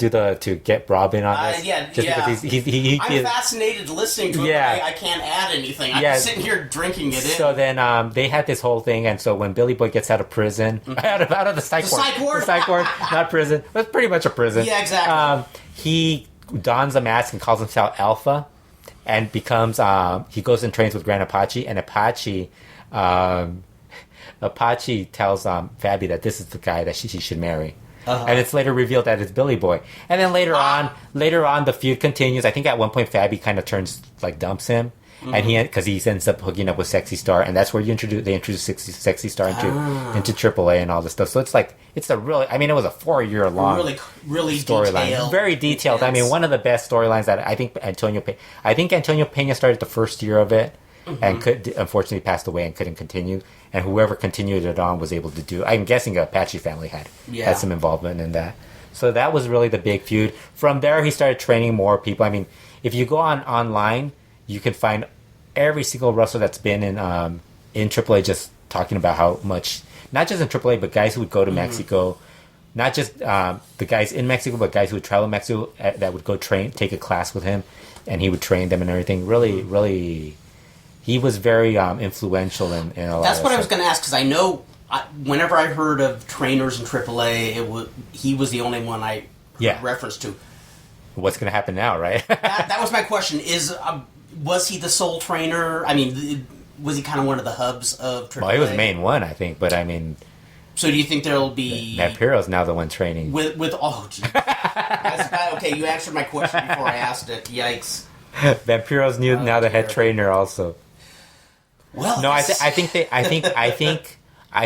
get Rob in on this. Because I'm fascinated listening to it. But I can't add anything. I'm just sitting here drinking it in. So then they had this whole thing, and so when Billy Boy gets out of prison, out of the psych ward, not prison, but pretty much a prison. Yeah, exactly. He dons a mask and calls himself Alpha. And becomes he goes and trains with Gran Apache, and Apache tells Fabi that this is the guy that she should marry. And it's later revealed that it's Billy Boy. And then later on the feud continues. I think at one point Fabi kind of dumps him, and because he ends up hooking up with Sexy Star, and that's where they introduce Sexy Star into AAA and all this stuff. So it's a really, I mean, it was a 4-year long really storyline, very detailed. Intense. I mean, one of the best storylines that I think Antonio Pena started the first year of it, and unfortunately passed away and couldn't continue. And whoever continued it on was able to do. I'm guessing Apache family had some involvement in that. So that was really the big feud. From there, he started training more people. I mean, if you go online, you can find every single wrestler that's been in AAA just talking about how much, not just in AAA, but guys who would go to Mexico, not just the guys in Mexico, but guys who would travel to Mexico that would go take a class with him, and he would train them and everything. Really, he was very influential in a lot. That's what I was going to ask, because I know whenever I heard of trainers in AAA, he was the only one I heard reference to. What's going to happen now, right? that was my question. Was he the sole trainer? I mean, was he kind of one of the hubs of AAA? Well, he was the main one, I think. But I mean, so do you think there'll be Vampiro's now the one training with oh, geez. Okay, you answered my question before I asked it. Yikes! Vampiro's now the head trainer also. Well, no, I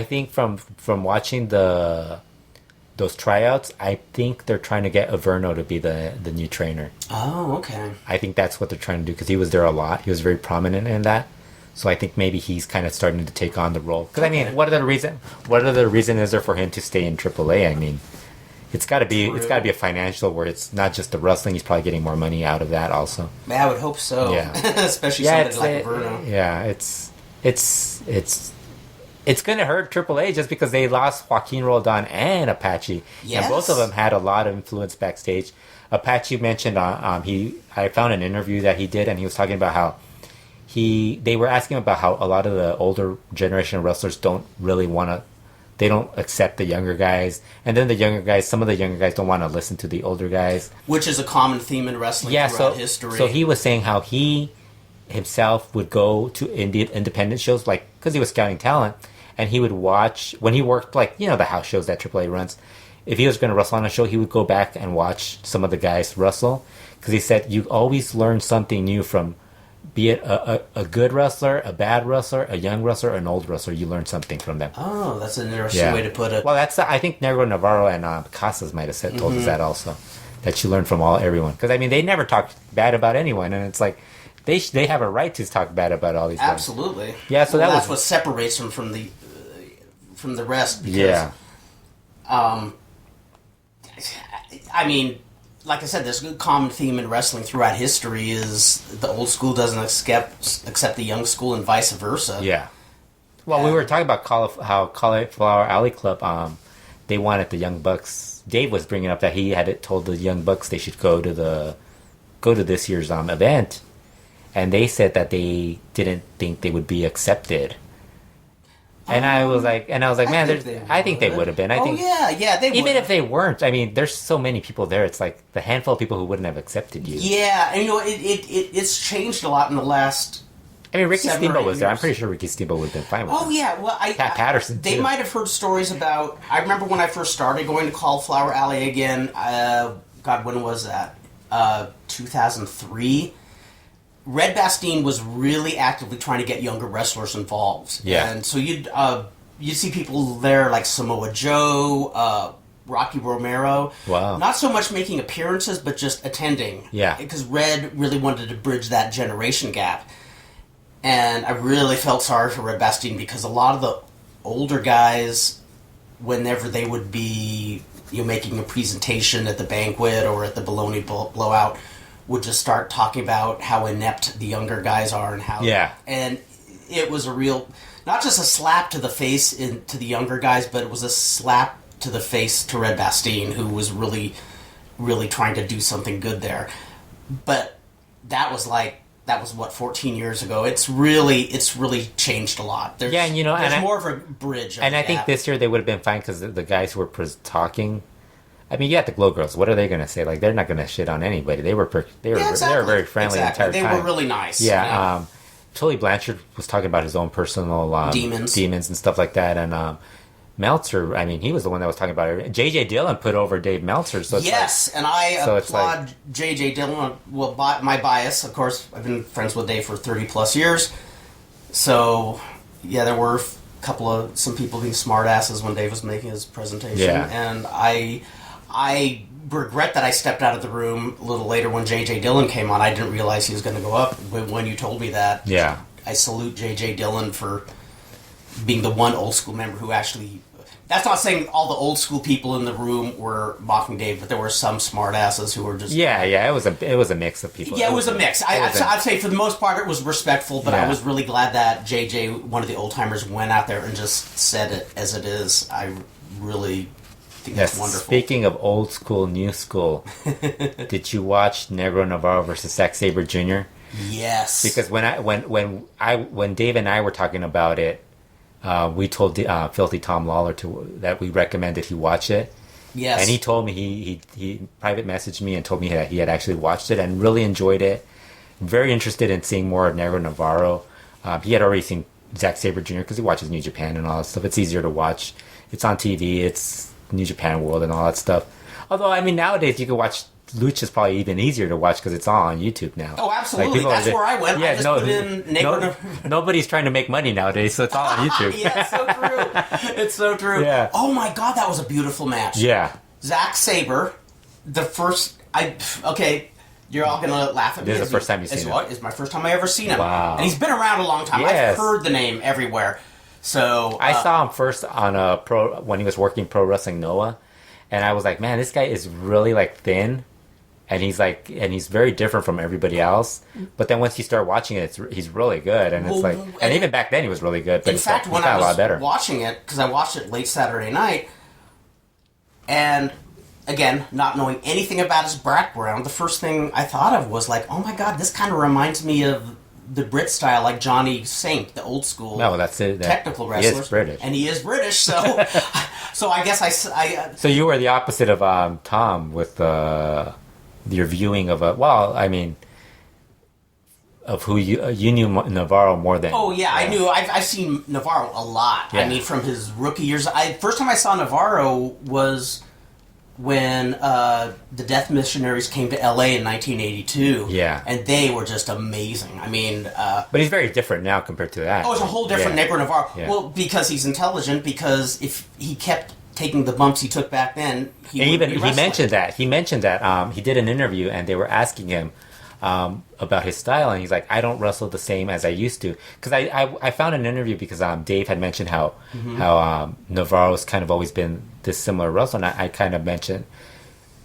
think from watching those tryouts, I think they're trying to get Verano to be the new trainer. Oh, okay. I think that's what they're trying to do because he was there a lot. He was very prominent in that. So I think maybe he's kind of starting to take on the role. Because I mean, what other reason is there for him to stay in AAA? I mean, it's got to be a financial where it's not just the wrestling. He's probably getting more money out of that also. Yeah, I would hope so. Yeah, especially somebody like Verano. Yeah, it's. it's going to hurt AAA just because they lost Joaquin Roldan and Apache. Yes. And both of them had a lot of influence backstage. Apache mentioned I found an interview that he did, and he was talking about how they were asking about how a lot of the older generation wrestlers don't really want to, they don't accept the younger guys, and then some of the younger guys don't want to listen to the older guys, which is a common theme in wrestling throughout history. So he was saying how he himself would go to independent shows, like because he was scouting talent, and he would watch when he worked like the house shows that AAA runs. If he was going to wrestle on a show, he would go back and watch some of the guys wrestle, because he said you always learn something new from, be it a good wrestler, a bad wrestler, a young wrestler, an old wrestler. You learn something from them. Oh, that's an interesting way to put it. Well, I think Negro Navarro and Casas might have told us that also, that you learn from everyone. Because I mean, they never talked bad about anyone, and it's like they have a right to talk bad about all these guys. Absolutely. Yeah, so that's what separates them from the rest. Because, I mean, like I said, there's a common theme in wrestling throughout history is the old school doesn't accept the young school and vice versa. Yeah. Well, we were talking about how Cauliflower Alley Club, they wanted the Young Bucks. Dave was bringing up that he had told the Young Bucks they should go to this year's event, and they said that they didn't think they would be accepted. And I was like, man, I think they would have been. They would. Even if they weren't, I mean, there's so many people there. It's like the handful of people who wouldn't have accepted you. Yeah, and it's changed a lot in the last. I mean, Ricky Steamboat was there. I'm pretty sure Ricky Steamboat would have been fine with it. Oh yeah, well, Pat Patterson. They might have heard stories about. I remember when I first started going to Cauliflower Alley again. God, when was that? 2003. Red Bastien was really actively trying to get younger wrestlers involved. Yeah. And so you'd see people there like Samoa Joe, Rocky Romero. Wow. Not so much making appearances, but just attending. Yeah. Because Red really wanted to bridge that generation gap. And I really felt sorry for Red Bastien because a lot of the older guys, whenever they would be making a presentation at the banquet or at the Bologna Blowout, would just start talking about how inept the younger guys are and how... Yeah. And it was a real... Not just a slap to the face to the younger guys, but it was a slap to the face to Red Bastien, who was really, really trying to do something good there. But that was 14 years ago. It's really changed a lot. There's more of a bridge. And I think this year they would have been fine because the guys who were talking... I mean, you got the Glow Girls. What are they going to say? Like, they're not going to shit on anybody. They were very friendly the entire time. They were really nice. Yeah. Tully Blanchard was talking about his own personal demons and stuff like that. And Meltzer, I mean, he was the one that was talking about it. J.J. Dillon put over Dave Meltzer. So and I applaud J.J. Dillon. Well, my bias, of course, I've been friends with Dave for 30-plus years. So, yeah, there were some people being smartasses when Dave was making his presentation. Yeah. And I regret that I stepped out of the room a little later when J.J. Dillon came on. I didn't realize he was going to go up. But when you told me that, yeah, I salute J.J. Dillon for being the one old school member who actually... That's not saying all the old school people in the room were mocking Dave, but there were some smartasses who were just... Yeah, it was a mix of people. Yeah, it was a mix. I'd say for the most part it was respectful, but I was really glad that J.J., one of the old-timers, went out there and just said it as it is. I really... That's wonderful. Speaking of old school, new school, did you watch Negro Navarro versus Zack Sabre Jr.? Yes. Because when Dave and I were talking about it, we told Filthy Tom Lawler that we recommended he watch it. Yes. And he told me he private messaged me and told me that he had actually watched it and really enjoyed it. Very interested in seeing more of Negro Navarro. He had already seen Zack Sabre Jr. because he watches New Japan and all that stuff. It's easier to watch. It's on TV. It's New Japan World and all that stuff. Although, I mean, nowadays you can watch Lucha is probably even easier to watch because it's all on YouTube now. Oh, absolutely. That's where I went. Yeah, I just put in Negro nobody's trying to make money nowadays, so it's all on YouTube. Yeah, it's so true. It's so true. Yeah. Oh my God, that was a beautiful match. Yeah. Zack Sabre, you're all going to laugh at me. This is the first time you've seen him. It's my first time I ever seen him. Wow. And he's been around a long time. Yes. I've heard the name everywhere. So I saw him first on when he was working Pro Wrestling Noah, and I was like, man, this guy is really like thin, and he's very different from everybody else. But then once you start watching it, he's really good, and it's like, and even back then he was really good. But in fact, when I was watching it, because I watched it late Saturday night, and again, not knowing anything about his background, the first thing I thought of was like, oh my god, this kind of reminds me of the Brit style, like Johnny Saint, the old school. No, that's it. Technical wrestlers. He is British, and he is British. So, so I guess I. So you were the opposite of Tom with your viewing of of who you knew Navarro more than. Oh yeah, I knew. I've seen Navarro a lot. Yeah. I mean, from his rookie years. First time I saw Navarro was when the Death Missionaries came to LA in 1982. Yeah. And they were just amazing. I mean... but he's very different now compared to that. Oh, it's a whole different Negro Navarro. Yeah. Well, because he's intelligent, because if he kept taking the bumps he took back then, he mentioned that. He mentioned that he did an interview and they were asking him about his style, and he's like, I don't wrestle the same as I used to. Because I found an interview because Dave had mentioned how Navarro's kind of always been this similar wrestler, and I kind of mentioned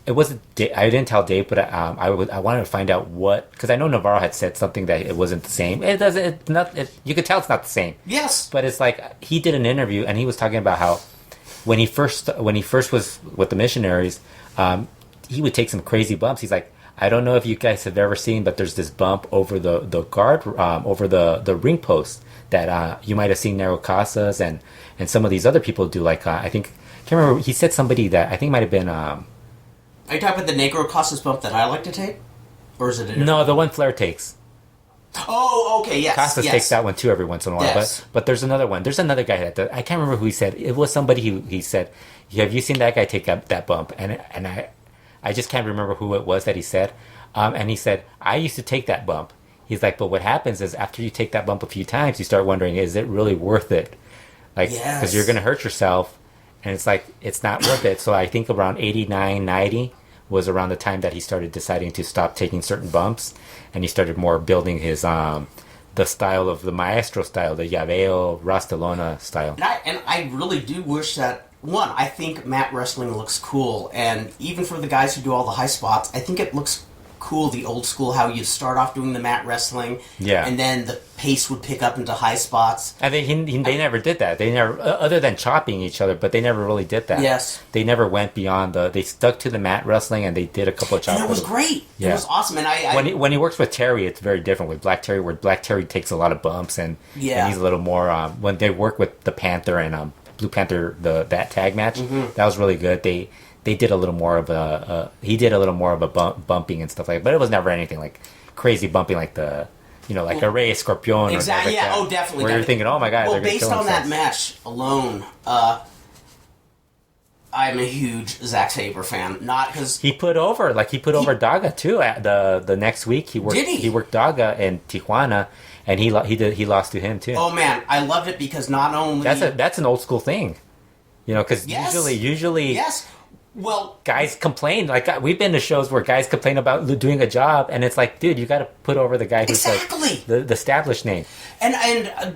it wasn't. I didn't tell Dave, but I wanted to find out what, because I know Navarro had said something that it wasn't the same. It doesn't. It's not. You could tell it's not the same. Yes, but it's like he did an interview and he was talking about how when he first was with the missionaries, he would take some crazy bumps. He's like, I don't know if you guys have ever seen, but there's this bump over the guard, over the ring post that you might have seen Nero Casas and some of these other people do. Like I think, I can't remember. He said somebody that I think might have been. Are you talking about the Negro Casas bump that I like to take, or is it? No, the one Flair takes. Oh, okay, yes. Casas takes that one too every once in a while. Yes. But there's another one. There's another guy I can't remember who he said. It was somebody he said, have you seen that guy take that bump? And I just can't remember who it was that he said. And he said, I used to take that bump. He's like, but what happens is after you take that bump a few times, you start wondering, is it really worth it? Like, because you're going to hurt yourself. And it's like, it's not worth it. So I think around 89, 90 was around the time that he started deciding to stop taking certain bumps. And he started more building his, the style of the Maestro style, the Llaveo, Rastalona style. And I really do wish that, one, I think mat wrestling looks cool. And even for the guys who do all the high spots, I think it looks cool, the old school, how you start off doing the mat wrestling, and then the pace would pick up into high spots. And they never did that. They never, other than chopping each other, but they never really did that. Yes, they never went beyond they stuck to the mat wrestling, and they did a couple of chops. And it was great. Yeah. It was awesome. And when he works with Terry, it's very different with Black Terry, where Black Terry takes a lot of bumps, and he's a little more. When they work with the Panther and Blue Panther, that tag match, that was really good. They did a little more of he did a little more of a bumping and stuff like that, but it was never anything like crazy bumping like the, like a Rey Escorpion. Exactly, like oh, definitely. Where you're thinking, oh my God. Well, based on that match alone, I'm a huge Zack Sabre fan. Not because he put over Daga too. The next week he worked Daga in Tijuana, and he lost to him too. Oh man, I loved it because not only that's an old school thing, because usually yes. Well, guys complain. Like, we've been to shows where guys complain about doing a job, and it's like, dude, you got to put over the guy who's like the established name. And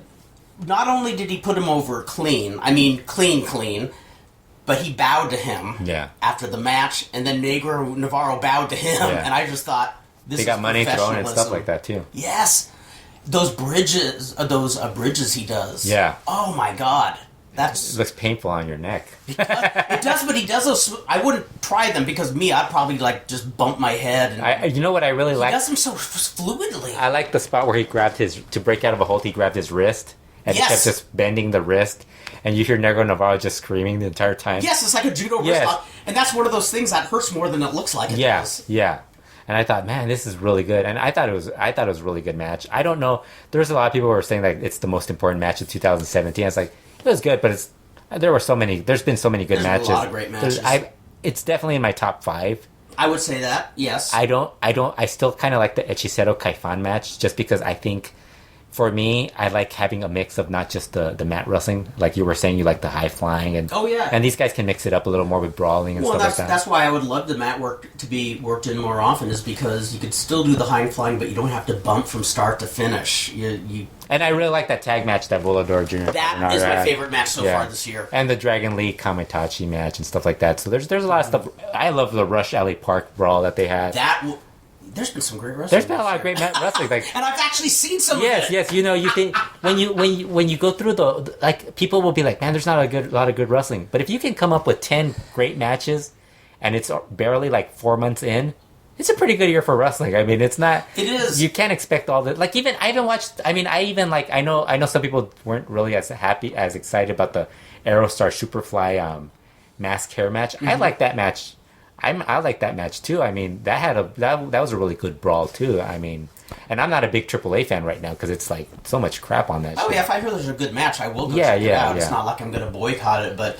not only did he put him over clean, but he bowed to him after the match, and then Negro Navarro bowed to him, and I just thought, this is got money thrown and stuff like that too. Yes, those bridges he does. Yeah. Oh my God. It looks painful on your neck. It does, but he does those. I wouldn't try them because I'd probably just bump my head. And you know what I really like? He does them so fluidly. I like the spot where he grabbed to break out of a hold. He grabbed his wrist and he kept just bending the wrist, and you hear Negro Navarro just screaming the entire time. Yes, it's like a judo wrist lock, and that's one of those things that hurts more than it looks like it does. Yeah. And I thought, man, this is really good. And I thought it was a really good match. I don't know. There's a lot of people who are saying that it's the most important match of 2017. I was like, it was good, but there's been so many good matches. A lot of great matches. It's definitely in my top 5. I would say that, yes. I still kind of like the Hechicero Caifán match, just because I think for me, I like having a mix of not just the mat wrestling. Like you were saying, you like the high flying. And, and these guys can mix it up a little more with brawling and stuff like that. That's why I would love the mat work to be worked in more often, is because you could still do the high flying, but you don't have to bump from start to finish. And I really like that tag match that Volador Jr. That is my favorite match so far this year. And the Dragon League Kamitachi match and stuff like that. So there's a lot of stuff. I love the Rush Alley Park brawl that they had. There's been some great wrestling. There's been a lot of great wrestling, like, and I've actually seen some. Yes, you know, you think when you go through like, people will be like, man, there's not a lot of good wrestling. But if you can come up with 10 great matches, and it's barely like 4 months in, it's a pretty good year for wrestling. I mean, it's not. It is. You can't expect all the I know some people weren't really as excited about the Aerostar Superfly mask hair match. I like that match. I like that match too. I mean, that was a really good brawl too. I mean, and I'm not a big AAA fan right now because it's like so much crap on that. Oh shit. Yeah, if I hear there's a good match, I will go check it out. It's not like I'm going to boycott it. But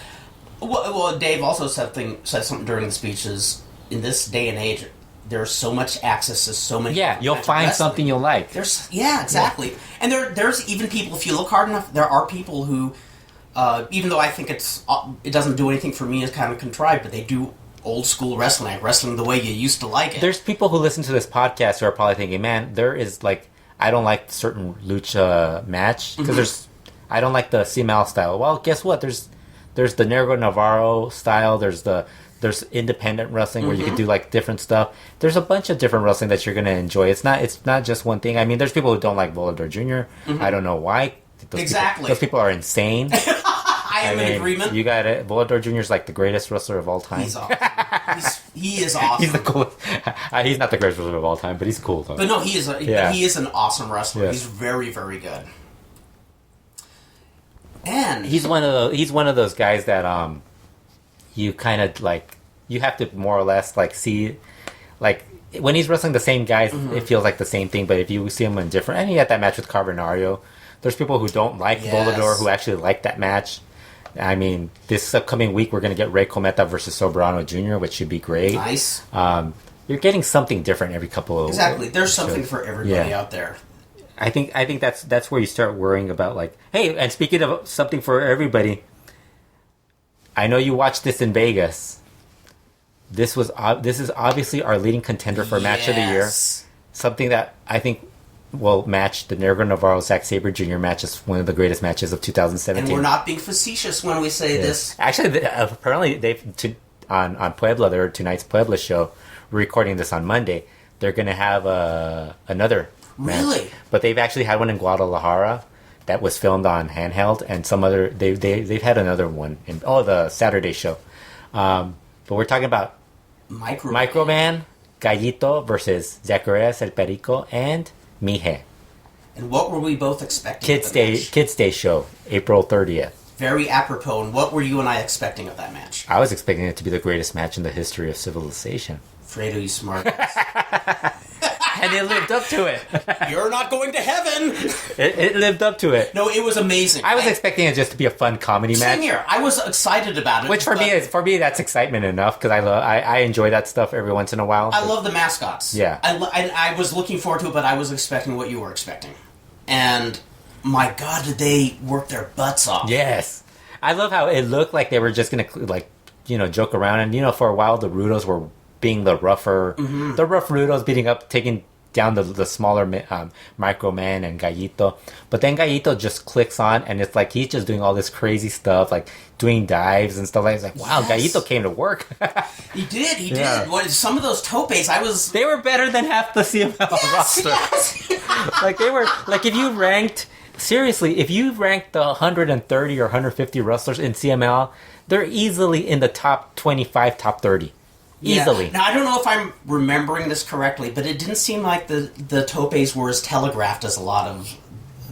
well, Dave also said something during the speeches. In this day and age, there's so much access to so many. Yeah, you'll find something you'll like. Exactly. Yeah. And there's even people. If you look hard enough, there are people who, even though I think it doesn't do anything for me, it's kind of contrived, but they do old school wrestling the way you used to like it. There's people who listen to this podcast who are probably thinking, man, there is like, I don't like certain lucha match because I don't like the CMLL style. Well, guess what? There's the Negro Navarro style. There's independent wrestling where you can do like different stuff. There's a bunch of different wrestling that you're gonna enjoy. It's not just one thing. I mean, there's people who don't like Volador Jr. I don't know why. Those people are insane. I am in agreement. You got it. Volador Jr. is like the greatest wrestler of all time. He's awesome. He is awesome. He's the coolest. He's not the greatest wrestler of all time, but he's cool though. But no, he is. He is an awesome wrestler. Yes. He's very, very good. And he's one of those guys that you kind of like. You have to more or less like see, like when he's wrestling the same guys, it feels like the same thing. But if you see him in different, and he had that match with Carbonario. There's people who don't like Volador who actually like that match. I mean, this upcoming week we're going to get Rey Cometa versus Verano Jr., which should be great. Nice. You're getting something different every couple of Exactly. There's something for everybody out there. I think that's where you start worrying about like, hey, and speaking of something for everybody, I know you watched this in Vegas. This is obviously our leading contender for match of the year. Something that I think will match the Negro Navarro Zack Sabre Jr. match is one of the greatest matches of 2017. And we're not being facetious when we say this. Actually, apparently on Puebla, tonight's Puebla show, we're recording this on Monday. They're going to have another match. But they've actually had one in Guadalajara that was filmed on handheld, and some other they've had another one in the Saturday show. But we're talking about Microman, Gallito versus Zacarias El Perico and Mije. And what were we both expecting? Kids Day show, April 30th. Very apropos. And what were you and I expecting of that match? I was expecting it to be the greatest match in the history of civilization. Fredo, you smart. And it lived up to it. You're not going to heaven. It lived up to it. No, it was amazing. I was expecting it just to be a fun comedy match. Same here. I was excited about it. Which for me that's excitement enough because I enjoy that stuff every once in a while. I love the mascots. Yeah. I was looking forward to it, but I was expecting what you were expecting. And my God, did they work their butts off? Yes. I love how it looked like they were just going to joke around. And, for a while the Rudos were being the rough Rudos taking down the smaller Microman and Gallito. But then Gallito just clicks on, and it's like he's just doing all this crazy stuff, like doing dives and stuff like that. It's like, wow, Gallito came to work. He did. Some of those topes, they were better than half the CMLL roster. Yes. Like they were, like if you ranked the 130 or 150 wrestlers in CMLL, they're easily in the top 25, top 30. Easily. Yeah. Now, I don't know if I'm remembering this correctly, but it didn't seem like the topes were as telegraphed as a lot of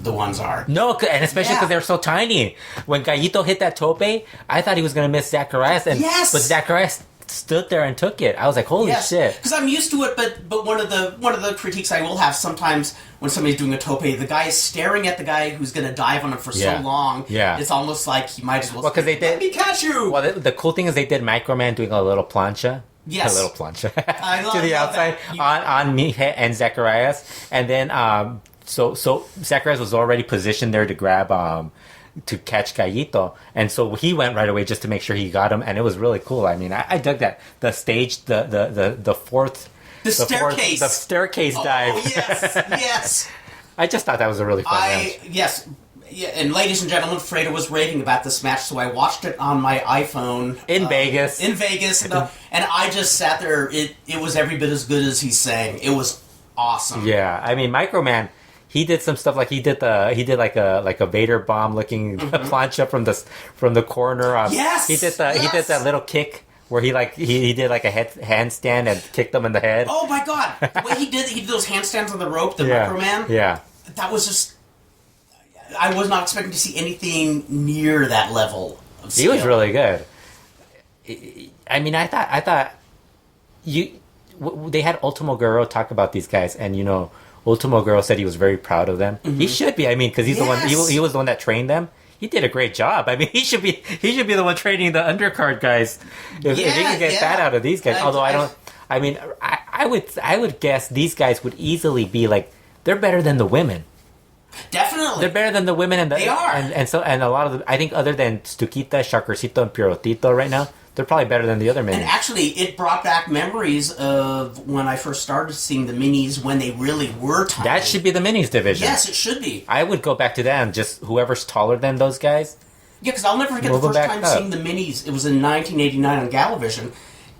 the ones are. No, and especially because they're so tiny. When Gallito hit that tope, I thought he was going to miss Zacarias, but Zacarias stood there and took it. I was like, holy shit. Because I'm used to it, but one of the critiques I will have sometimes when somebody's doing a tope, the guy is staring at the guy who's going to dive on him for so long. Yeah. It's almost like he might as well because they did, let me catch you! Well, the cool thing is they did Microman doing a little plancha. Yes. A little plancha to the outside on Mije and Zacarias. And then so Zacharias was already positioned there to grab to catch Gallito, and so he went right away just to make sure he got him, and it was really cool. I mean, I dug that. The stage, the staircase dive. Oh, yes. I just thought that was a really fun match. Yes. Yeah, and ladies and gentlemen, Fredo was raving about this match, so I watched it on my iPhone in Vegas. And I just sat there. It was every bit as good as he's saying. It was awesome. Yeah, I mean, Microman, he did some stuff like he did like a Vader bomb looking plancha from the corner. Yes, he did that little kick where he did like a handstand and kicked them in the head. Oh my god, the way he did those handstands on the rope, the Microman. Yeah, that was just. I was not expecting to see anything near that level of skill. He was really good. I mean, I thought they had Ultimo Guerrero talk about these guys, and Ultimo Guerrero said he was very proud of them. Mm-hmm. He should be. I mean, because he's the one. He was the one that trained them. He did a great job. I mean, he should be the one training the undercard guys. If he can get that out of these guys. Although I don't. I mean, I would guess these guys would easily be like they're better than the women. Definitely, they're better than the women, they are. And a lot of them, I think, other than Stuquita, Shakurcito, and Pirotito, right now, they're probably better than the other men. And actually, it brought back memories of when I first started seeing the minis when they really were tiny. That should be the minis division. Yes, it should be. I would go back to that and just whoever's taller than those guys. Yeah, because I'll never forget the first time seeing the minis. It was in 1989 on Galavision.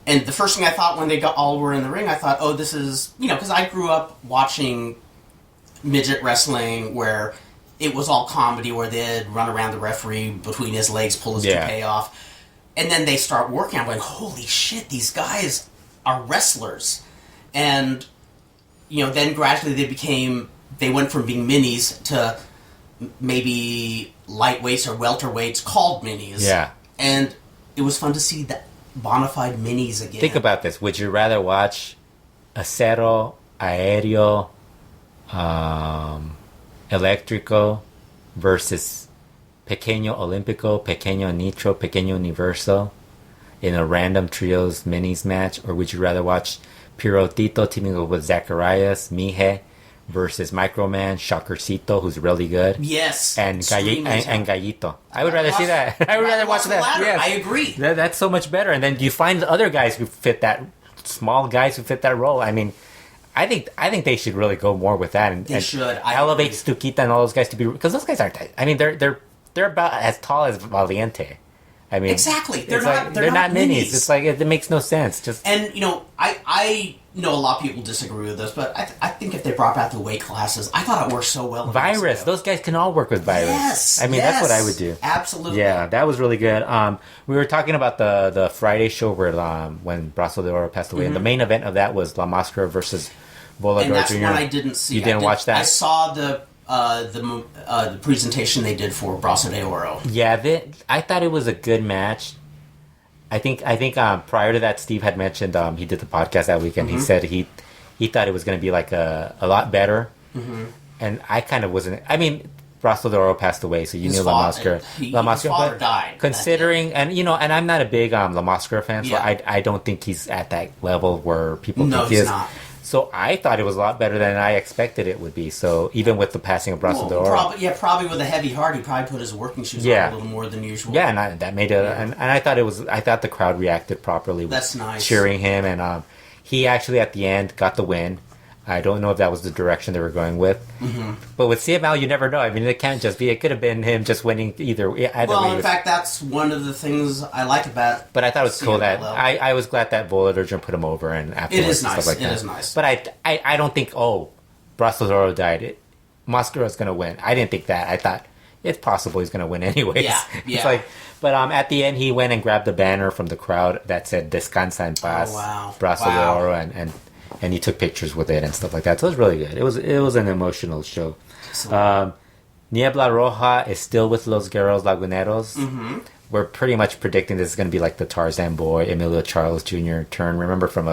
And the first thing I thought when they all were in the ring, I thought, oh, this is, because I grew up watching midget wrestling where it was all comedy, where they'd run around the referee between his legs, pull his toupee off, and then they start working. I'm like, holy shit, these guys are wrestlers. And then gradually they went from being minis to maybe lightweights or welterweights called minis. Yeah. And it was fun to see the bona fide minis again. Think about this. Would you rather watch Acero, Aéreo, Eléctrico versus Pequeño Olímpico, Pequeño Nitro, Pequeño Universo in a random trios minis match? Or would you rather watch Pirotito teaming up with Zacharias, Mije versus Microman, Shakurcito, who's really good? Yes. And Gallito. I would rather see that. I would rather watch that. Yes. I agree. That's so much better. And then you find the other guys who fit that, small guys who fit that role. I mean, I think they should really go more with that and should elevate Stuquita and all those guys to be, because those guys aren't. I mean, they're about as tall as Valiente. I mean, exactly. They're not minis. It's like it makes no sense. I know a lot of people disagree with this, but I think if they brought back the weight classes, I thought it worked so well. Virus. Those guys can all work with Virus. Yes. I mean, that's what I would do. Absolutely. Yeah, that was really good. We were talking about the Friday show where when Brazo de Oro passed away, and the main event of that was La Mascara versus Volador Jr. And that's one I didn't see. You didn't watch that? I saw the presentation they did for Brazo de Oro. Yeah, I thought it was a good match. I think prior to that, Steve had mentioned he did the podcast that weekend. He said he thought it was going to be like a lot better, and I kind of wasn't. I mean, Brazo de Oro passed away, so you knew La Mascara. His father died. Considering, and I'm not a big La Mascara fan, so I don't think he's at that level where people think he is. Not. So I thought it was a lot better than I expected it would be. So even with the passing of Brazo de Oro, probably with a heavy heart, he probably put his working shoes on a little more than usual. Yeah, and that made it. And I thought I thought the crowd reacted properly. That's nice. Cheering him, and he actually at the end got the win. I don't know if that was the direction they were going with. But with CML, you never know. I mean, it can't just be. It could have been him just winning either way. Well, in fact, that's one of the things I like about. But I thought it was CMLL. cool that I was glad that Volador Jr. put him over, and afterwards it is nice. Stuff like that. It is nice. But I don't think Brazo de Oro died. Mascara's going to win. I didn't think that. I thought it's possible he's going to win anyways. Yeah. It's like, but at the end he went and grabbed the banner from the crowd that said "Descansa en paz." Oh, wow. Brazo de Oro, and he took pictures with it and stuff like that. So it was really good. It was an emotional show. Niebla Roja is still with Los Guerreros Laguneros. We're pretty much predicting this is going to be like the Tarzan boy, Emilio Charles Jr. turn. Remember from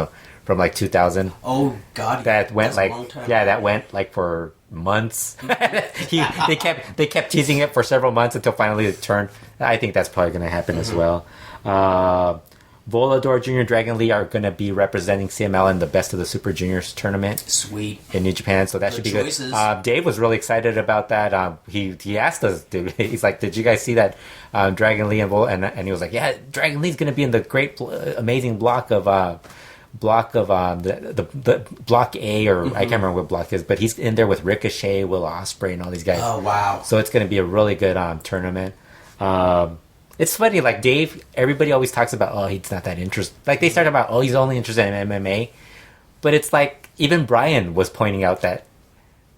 like 2000? Oh God, that went like a long time. Yeah, that went like for months. They kept teasing it for several months until finally it turned. I think that's probably going to happen as well. Volador Jr., Dragon Lee are going to be representing CML in the Best of the Super Juniors tournament. Sweet. In New Japan, so that should be choices. Good. Dave was really excited about that. He asked us, dude, he's like, did you guys see that Dragon Lee and he was like, yeah, Dragon Lee's going to be in the great, amazing block of the block A, or I can't remember what block it is, but he's in there with Ricochet, Will Ospreay, and all these guys. Oh, wow. So it's going to be a really good tournament. It's funny, like Dave, everybody always talks about, oh, he's not that interested. Like they start about, oh, he's only interested in MMA. But it's like, even Brian was pointing out that,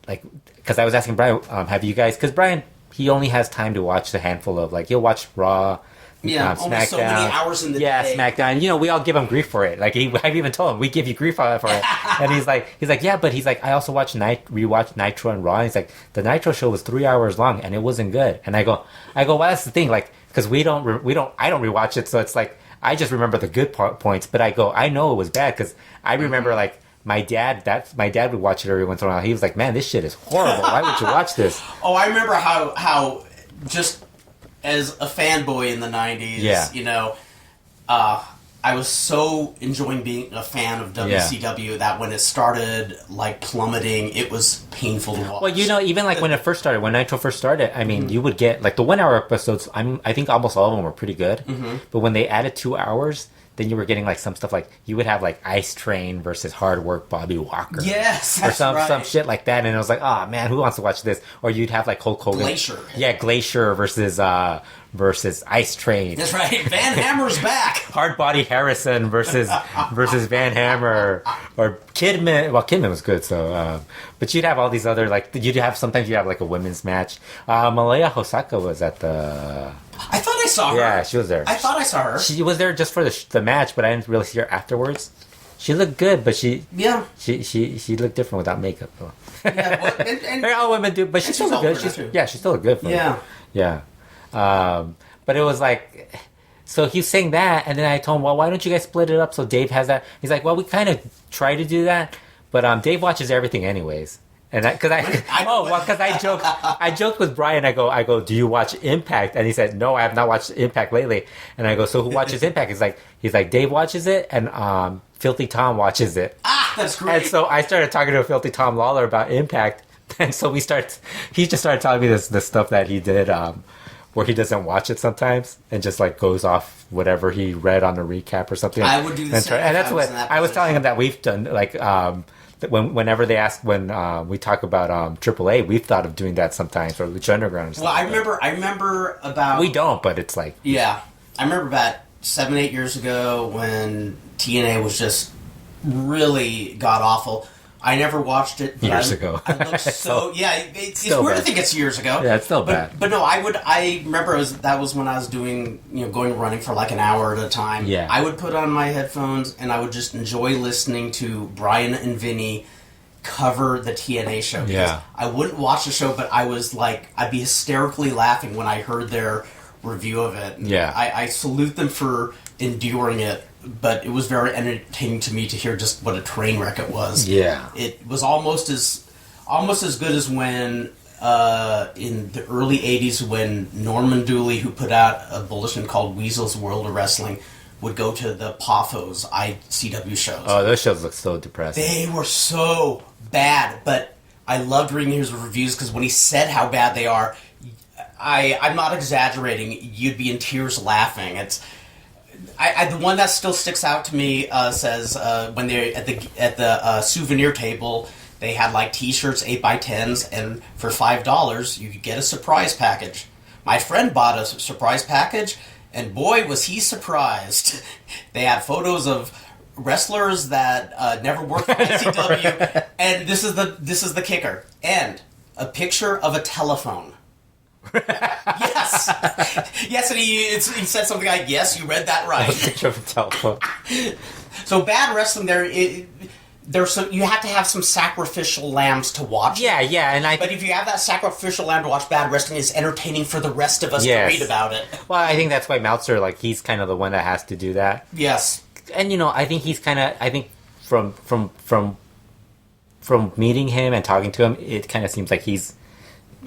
like, because I was asking Brian, have you guys, because Brian, he only has time to watch a handful of, like, he'll watch Raw, Yeah, SmackDown. almost so many hours in the day. Yeah, SmackDown. You know, we all give him grief for it. Like, I've even told him, we give you grief for it. And he's like, yeah, but he's like, I also rewatched Nitro and Raw. And he's like, the Nitro show was 3 hours long and it wasn't good. And I go, well, that's the thing. Like, because I don't rewatch it. So it's like, I just remember the good points. But I know it was bad because I remember like, my dad would watch it every once in a while. He was like, man, this shit is horrible. Why would you watch this? Oh, I remember how just as a fanboy in the 90s, you know, I was so enjoying being a fan of WCW that when it started, like, plummeting, it was painful to watch. Well, you know, even, like, when Nitro first started, I mean, you would get, like, the 1 hour episodes, I think almost all of them were pretty good. Mm-hmm. But when they added 2 hours, then you were getting, like, some stuff, like, you would have, like, Ice Train versus Hard Work Bobby Walker. Yes, or some shit like that, and it was like, oh, man, who wants to watch this? Or you'd have, like, Hulk Hogan. Glacier. Yeah, Glacier versus Ice Train. That's right. Van Hammer's back. Hard Body Harrison versus Van Hammer, or Kidman. Well, Kidman was good, so. But you'd have all these other, like, sometimes you'd have like a women's match. Malaya Hosaka was at the. I thought I saw her. Yeah, she was there. I thought I saw her. She was there just for the match, but I didn't really see her afterwards. She looked good, but she looked different without makeup. Yeah, well, and all women do, but she still looked good. She still looked good. Yeah. But it was like, so he was saying that, and then I told him, well, why don't you guys split it up so Dave has that? He's like, well, we kind of try to do that, but Dave watches everything anyways. And because I joked with Brian. I go, do you watch Impact? And he said, no, I have not watched Impact lately. And I go, so who watches Impact? He's like, Dave watches it, and Filthy Tom watches it. That's great. And so I started talking to Filthy Tom Lawler about Impact, and so he just started telling me this stuff that he did, where he doesn't watch it sometimes and just like goes off whatever he read on the recap or something. I would do the same. And that's what I was telling him that we've done, like. Whenever they ask when we talk about AAA, we've thought of doing that sometimes, or Lucha Underground. Well, I remember about. We don't, but it's like. Yeah, I remember about 7-8 years ago when TNA was just really god awful. I never watched it. Years ago. I looked it's weird to think it's years ago. Yeah, it's still bad. But no, I remember that was when I was doing, going running for like an hour at a time. Yeah. I would put on my headphones and I would just enjoy listening to Brian and Vinny cover the TNA show. Because I wouldn't watch the show, but I was like, I'd be hysterically laughing when I heard their review of it. And I salute them for enduring it. But it was very entertaining to me to hear just what a train wreck it was. Yeah, it was almost as good as when in the early '80s when Norman Dooley, who put out a bulletin called Weasel's World of Wrestling, would go to the Pothos ICW shows. Oh, those shows look so depressing. They were so bad, but I loved reading his reviews because when he said how bad they are, I'm not exaggerating. You'd be in tears laughing. The one that still sticks out to me says when they're at the souvenir table, they had like T-shirts 8x10s, and for $5 you could get a surprise package. My friend bought a surprise package, and boy was he surprised. They had photos of wrestlers that never worked for ICW, and this is the kicker, and a picture of a telephone. Yes, and he said something like, "Yes, you read that right." So bad wrestling there's you have to have some sacrificial lambs to watch. But if you have that sacrificial lamb to watch bad wrestling, it's entertaining for the rest of us to read about it. Well, I think that's why Meltzer, like, he's kind of the one that has to do that. Yes, and I think he's kind of from meeting him and talking to him, it kind of seems like he's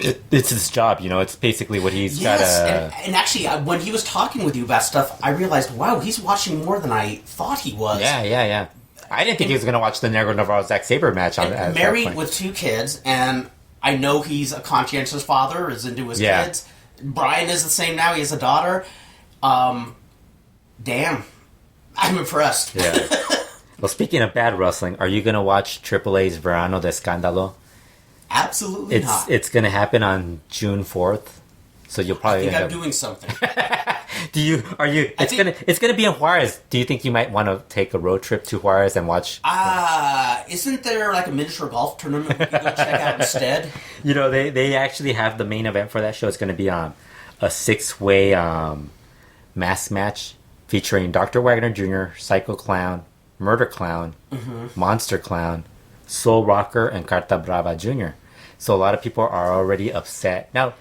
It's his job, you know. It's basically what he's got to... And actually, when he was talking with you about stuff, I realized, wow, he's watching more than I thought he was. Yeah. I didn't think he was going to watch the Negro Navarro Zack Sabre match. Married with 2 kids, and I know he's a conscientious father, is into his kids. Brian is the same now. He has a daughter. Damn. I'm impressed. Yeah. Well, speaking of bad wrestling, are you going to watch AAA's Verano de Escandalo? Absolutely not. It's going to happen on June 4th. So you'll probably... I think I'm doing something. It's going to be in Juarez. Do you think you might want to take a road trip to Juarez and watch... Isn't there like a miniature golf tournament we can go check out instead? You know, they actually have the main event for that show. It's going to be a 6-way mask match featuring Dr. Wagner Jr., Psycho Clown, Murder Clown, Monster Clown, Soul Rocker, and Carta Brava Jr. So a lot of people are already upset. Now,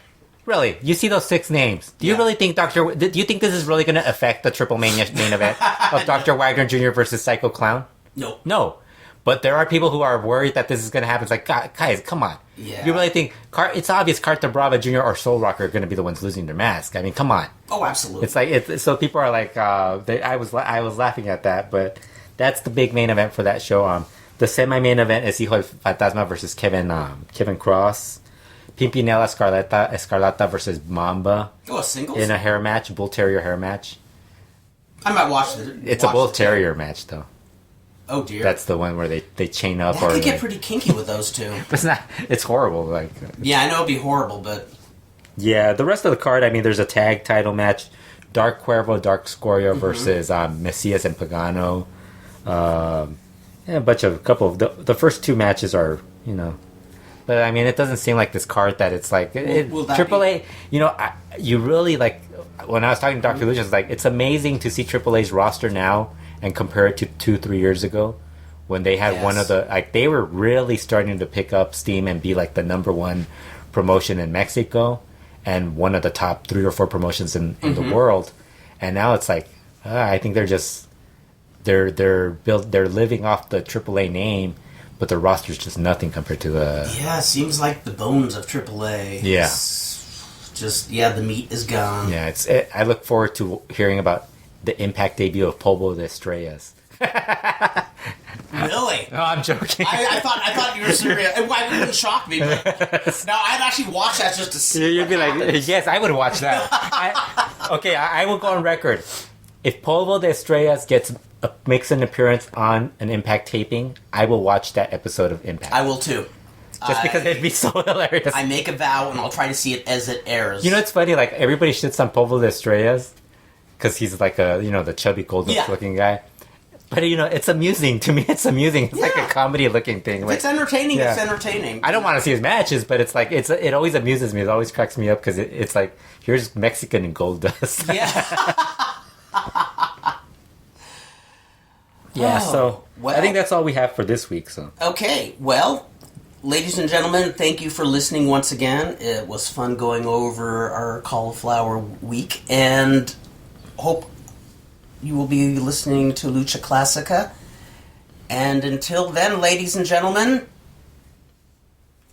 really, you see those 6 names. Do you really think do you think this is really going to affect the Triple Mania main event of Dr. Wagner Jr. versus Psycho Clown? No. But there are people who are worried that this is going to happen. It's like, guys, come on. Yeah. You really think... it's obvious Carta Brava Jr. or Soul Rocker are going to be the ones losing their mask. I mean, come on. Oh, absolutely. It's like... so people are like... I was laughing at that, but that's the big main event for that show. The semi-main event is Hijo del Fantasma versus Kevin Cross. Pimpinela Escarlata versus Mamba. Oh, a singles? In a hair match. Bull Terrier hair match. I might watch it. It's a Bull Terrier match, though. Oh dear. That's the one where they chain up. That could get pretty kinky with those two. It's horrible. Like, yeah, I know it'd be horrible, but yeah, the rest of the card. I mean, there's a tag title match: Dark Cuervo, Dark Scoria versus Messias and Pagano. A couple of the first 2 matches are, you know, but I mean, it doesn't seem like this card that it's like AAA. You know, you really like when I was talking to Dr. Lucha, it's like it's amazing to see AAA's roster now and compare it to 2-3 years ago when they had one of the, like, they were really starting to pick up steam and be like the number 1 promotion in Mexico and one of the top 3 or 4 promotions in the world. And now it's like, I think they're living off the AAA name, but the roster's just nothing compared to the... Yeah, seems like the bones of AAA. Yeah. Just, the meat is gone. Yeah, I look forward to hearing about the Impact debut of Polvo de Estrellas. Really? No, I'm joking. I thought you were serious. It wouldn't shock me, but no, I'd actually watch that just to see. You'd be like, yes, I would watch that. I will go on record. If Polvo de Estrellas makes an appearance on an Impact taping, I will watch that episode of Impact. I will too. Just because it'd be so hilarious. I make a vow and I'll try to see it as it airs. You know, it's funny, like, everybody shits on Polvo de Estrellas because he's like the chubby Goldust looking guy. But, you know, it's amusing. To me, it's amusing. It's like a comedy-looking thing. Like, it's entertaining. Yeah. It's entertaining. I don't want to see his matches, but it's like, it always amuses me. It always cracks me up because it's like, here's Mexican and Goldust. Yeah. So I think that's all we have for this week. So okay, well, ladies and gentlemen, thank you for listening once again. It was fun going over our Cauliflower week, and hope you will be listening to Lucha Classica. And until then, ladies and gentlemen,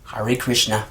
Hare Krishna.